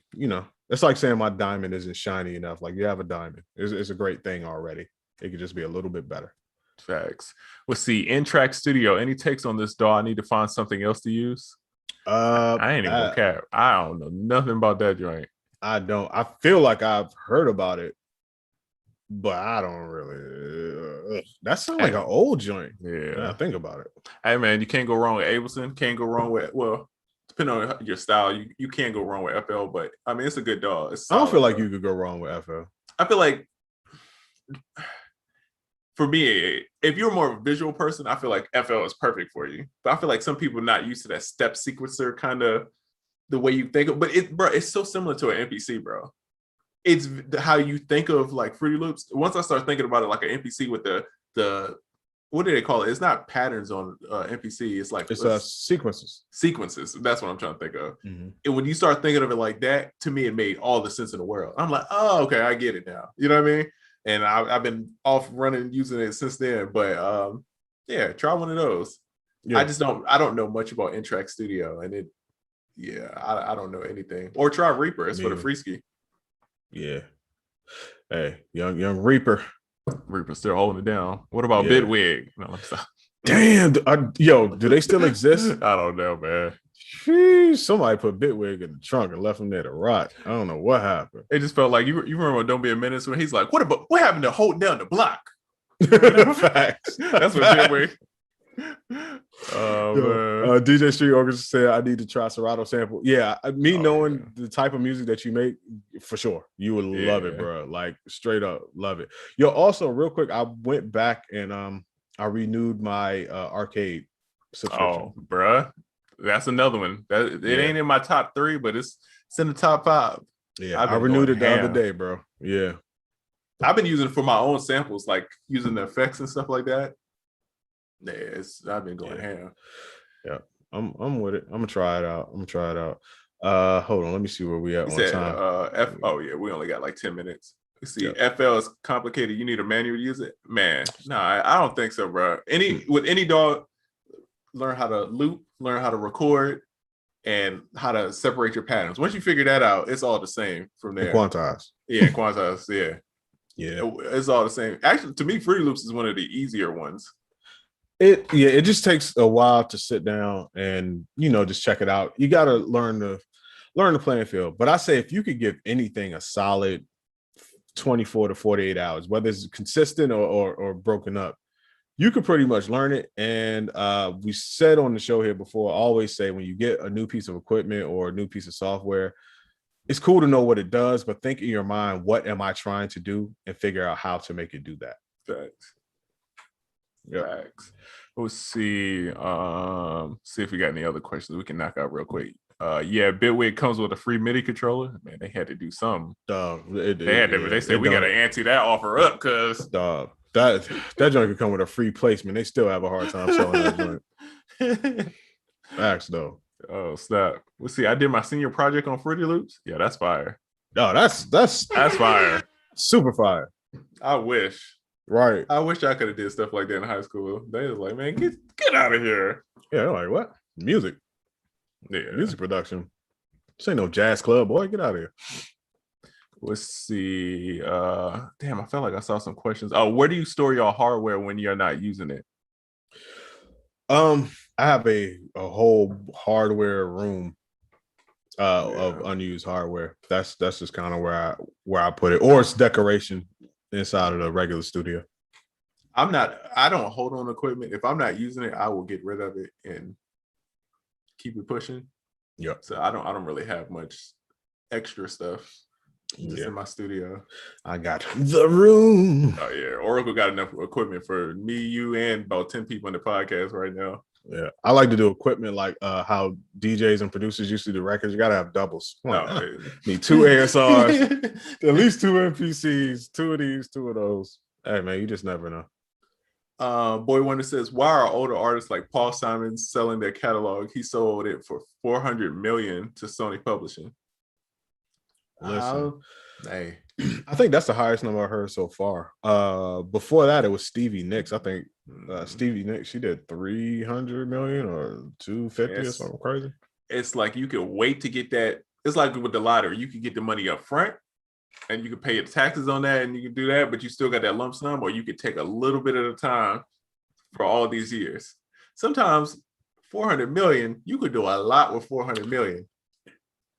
it's like saying my diamond isn't shiny enough. Like, you have a diamond. It's a great thing already. It could just be a little bit better. Facts. Let's see. N-Track Studio. Any takes on this DAW? I need to find something else to use. I ain't even gonna cap. I don't know nothing about that joint. I don't. I feel like I've heard about it, but I don't really. That sounds like an old joint. Yeah, think about it. Hey man, you can't go wrong with Ableton. Can't go wrong with depending on your style, you can't go wrong with FL. But I mean, it's a good DAW. I don't feel like you could go wrong with FL. I feel like, for me, if you're more of a visual person, I feel like FL is perfect for you. But I feel like some people are not used to that step sequencer kind of the way you think of. But it's so similar to an MPC, bro. It's how you think of like Fruity Loops. Once I start thinking about it like an MPC with the what do they call it? It's not patterns on MPC. It's like sequences. Sequences. That's what I'm trying to think of. Mm-hmm. And when you start thinking of it like that, to me, it made all the sense in the world. I'm like, oh, okay, I get it now. You know what I mean? And I've been off running using it since then. But yeah, try one of those. Yeah. I don't know much about N-Track Studio, and I don't know anything. Or try Reaper. It's for the free ski. Yeah. Hey, young Reaper. Reaper's still holding it down. What about Bitwig? No, damn. Do they still exist? I don't know, man. Jeez, somebody put Bitwig in the trunk and left him there to rot. I don't know what happened. It just felt like you remember Don't Be a Menace when he's like, what happened to holding down the block? Facts. That's what Bitwig. DJ Street Orchestra said I need to try Serato sample. Yeah, knowing the type of music that you make, for sure, you would love it, bro. Like, straight up love it. Yo, also real quick, I went back and I renewed my arcade subscription. Oh, bruh, that's another one. It ain't in my top 3, but it's in the top 5. Yeah, I renewed it the other day, bro. Yeah, I've been using it for my own samples, like using the effects and stuff like that. Yeah, I've been going ham. Yeah, I'm with it. I'm gonna try it out. Hold on, let me see where we at on time. Oh yeah, we only got like 10 minutes. See, FL is complicated. You need a manual to use it, man. No, I don't think so, bro. With any DAW, learn how to loop, learn how to record, and how to separate your patterns. Once you figure that out, it's all the same from there. And quantize. Yeah, quantize. Yeah, it's all the same. Actually, to me, Fruity Loops is one of the easier ones. It just takes a while to sit down and just check it out. You got to learn the playing field. But I say if you could give anything a solid 24 to 48 hours, whether it's consistent or broken up, you could pretty much learn it. And we said on the show here before, I always say when you get a new piece of equipment or a new piece of software, it's cool to know what it does, but think in your mind, what am I trying to do, and figure out how to make it do that. Facts. Let's see. See if we got any other questions we can knock out real quick. Bitwig comes with a free MIDI controller. Man, they had to do something. They said we got to ante that offer up because that joint could come with a free placement. They still have a hard time selling that joint. Facts though. Oh snap! Let's see. I did my senior project on Fruity Loops. Yeah, that's fire. Oh, that's fire. Super fire. I wish. Right. I wish I could have did stuff like that in high school. They was like, man, get out of here. Yeah, they're like, what? Music production. This ain't no jazz club, boy. Get out of here. Let's see. Damn, I felt like I saw some questions. Oh, where do you store your hardware when you're not using it? I have a whole hardware room of unused hardware. That's just kind of where I put it, or it's decoration inside of the regular studio. I don't hold on equipment. If I'm not using it, I will get rid of it and keep it pushing. Yeah. So I don't really have much extra stuff just in my studio. I got the room. Oh yeah. Oracle got enough equipment for me, you, and about 10 people in the podcast right now. Yeah. I like to do equipment like how DJs and producers used to do records. You gotta have doubles. Need 2 ASRs, at least 2 MPCs, 2 of these, 2 of those. Hey man, you just never know. Boy Wonder says, why are older artists like Paul Simon selling their catalog? He sold it for $400 million to Sony Publishing. Listen, hey, I think that's the highest number I heard so far. Before that, it was Stevie Nicks. I think Stevie Nicks, she did 300 million or 250 or something crazy. It's like you could wait to get that. It's like with the lottery, you could get the money up front and you can pay your taxes on that and you can do that, but you still got that lump sum, or you could take a little bit at a time for all these years. Sometimes 400 million, you could do a lot with 400 million.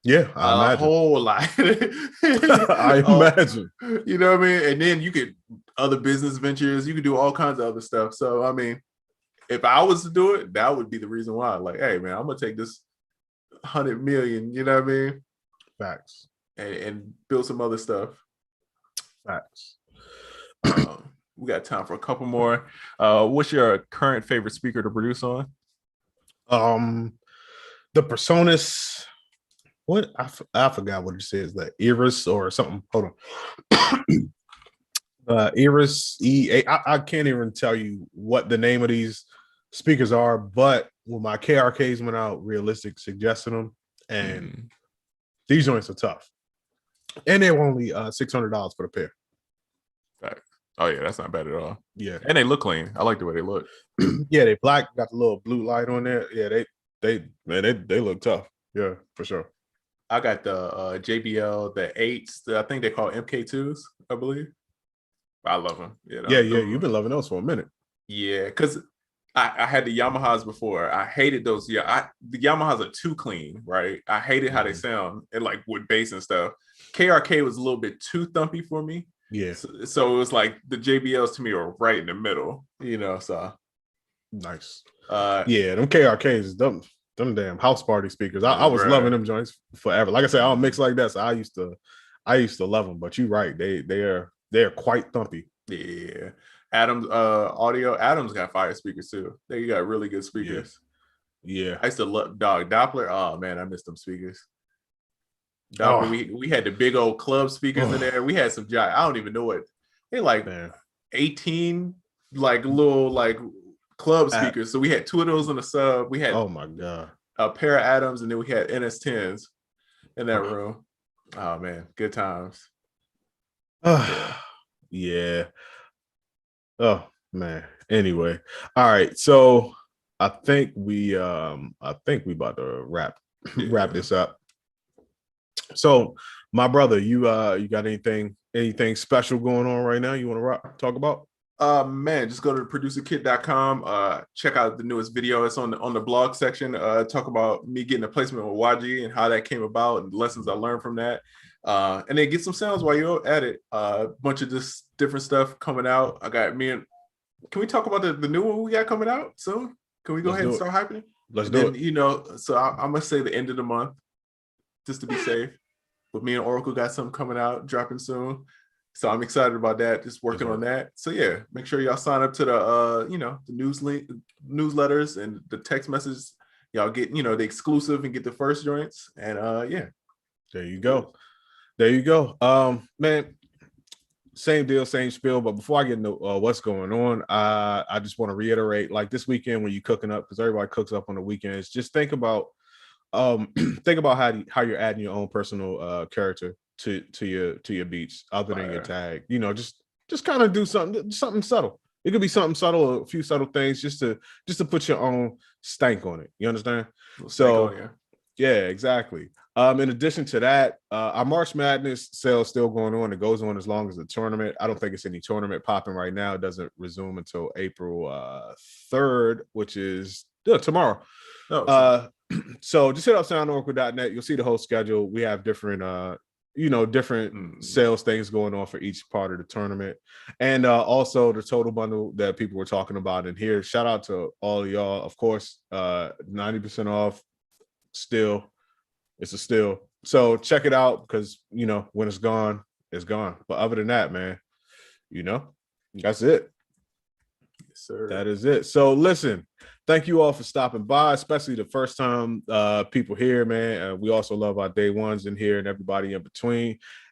Yeah, I imagine. A whole lot. I imagine. You know what I mean? And then you could other business ventures, you could do all kinds of other stuff. So I mean, if I was to do it, that would be the reason why. Like, hey man, I'm gonna take this 100 million, you know what I mean? Facts. And build some other stuff. Facts. We got time for a couple more. What's your current favorite speaker to produce on? The Personas. What I forgot what it says. The Iris or something. Hold on. Iris I can't even tell you what the name of these speakers are, but when my KRKs went out, Realistic suggested them, and these joints are tough. And they were only $600 for the pair. Right. Oh yeah, that's not bad at all. Yeah, and they look clean. I like the way they look. Yeah, they black, got the little blue light on there. Yeah, they look tough. Yeah, for sure. I got the JBL, the 8s. I think they call MK2s, I believe. I love them. Yeah. You've been loving those for a minute. Yeah, because I had the Yamahas before. I hated those. Yeah, the Yamahas are too clean, right? I hated how they sound, and like with bass and stuff. KRK was a little bit too thumpy for me. Yeah. So it was like the JBLs to me are right in the middle, you know. So nice. Yeah, them KRKs, them damn house party speakers. I was loving them joints forever. Like I said, I don't mix like that, so I used to love them. But you're right, they're quite thumpy. Yeah. Adams audio. Adams got fire speakers too. They got really good speakers. Yeah. I used to love Doppler. Oh man, I miss them speakers. Doppler, we had the big old club speakers in there. We had some I don't even know what they like 18 like little like club speakers. So we had 2 of those in the sub. We had oh my god, a pair of Adams, and then we had NS10s in that room. Oh man, good times. Yeah. Oh man. Anyway, all right. So I think we about to wrap this up. So my brother, you got anything special going on right now you want to talk about? Man, just go to producerkit.com. Check out the newest video. It's on the blog section. Talk about me getting a placement with YG and how that came about and lessons I learned from that. And then get some sounds while you're at it. A bunch of this different stuff coming out. I got me and can we talk about the new one we got coming out soon? Can we go ahead and start hyping it? Let's do it. You know, so I'm gonna say the end of the month, just to be safe. But me and Oracle got something coming out, dropping soon. So I'm excited about that. Just working on that. So yeah, make sure y'all sign up to the the newsletters and the text messages. Y'all get the exclusive and get the first joints. And yeah. There you go. Man, same deal, same spiel. But before I get into what's going on, I just want to reiterate, like this weekend when you're cooking up, because everybody cooks up on the weekends, just think about how you're adding your own personal character to your beats other than your tag. Just just kind of do something subtle. It could be something subtle, a few subtle things, just to put your own stank on it. You understand? So yeah, exactly. In addition to that, our March Madness sale is still going on. It goes on as long as the tournament. I don't think it's any tournament popping right now. It doesn't resume until April 3rd, which is tomorrow. So just hit up soundoracle.net. You'll see the whole schedule. We have different different sales things going on for each part of the tournament, and also the total bundle that people were talking about in here. Shout out to all of y'all. Of course, 90% off. Still, it's a steal. So check it out, because when it's gone, it's gone. But other than that, man, that's it. Yes, sir. That is it. So listen, thank you all for stopping by, especially the first time people here, man. We also love our day ones in here and everybody in between.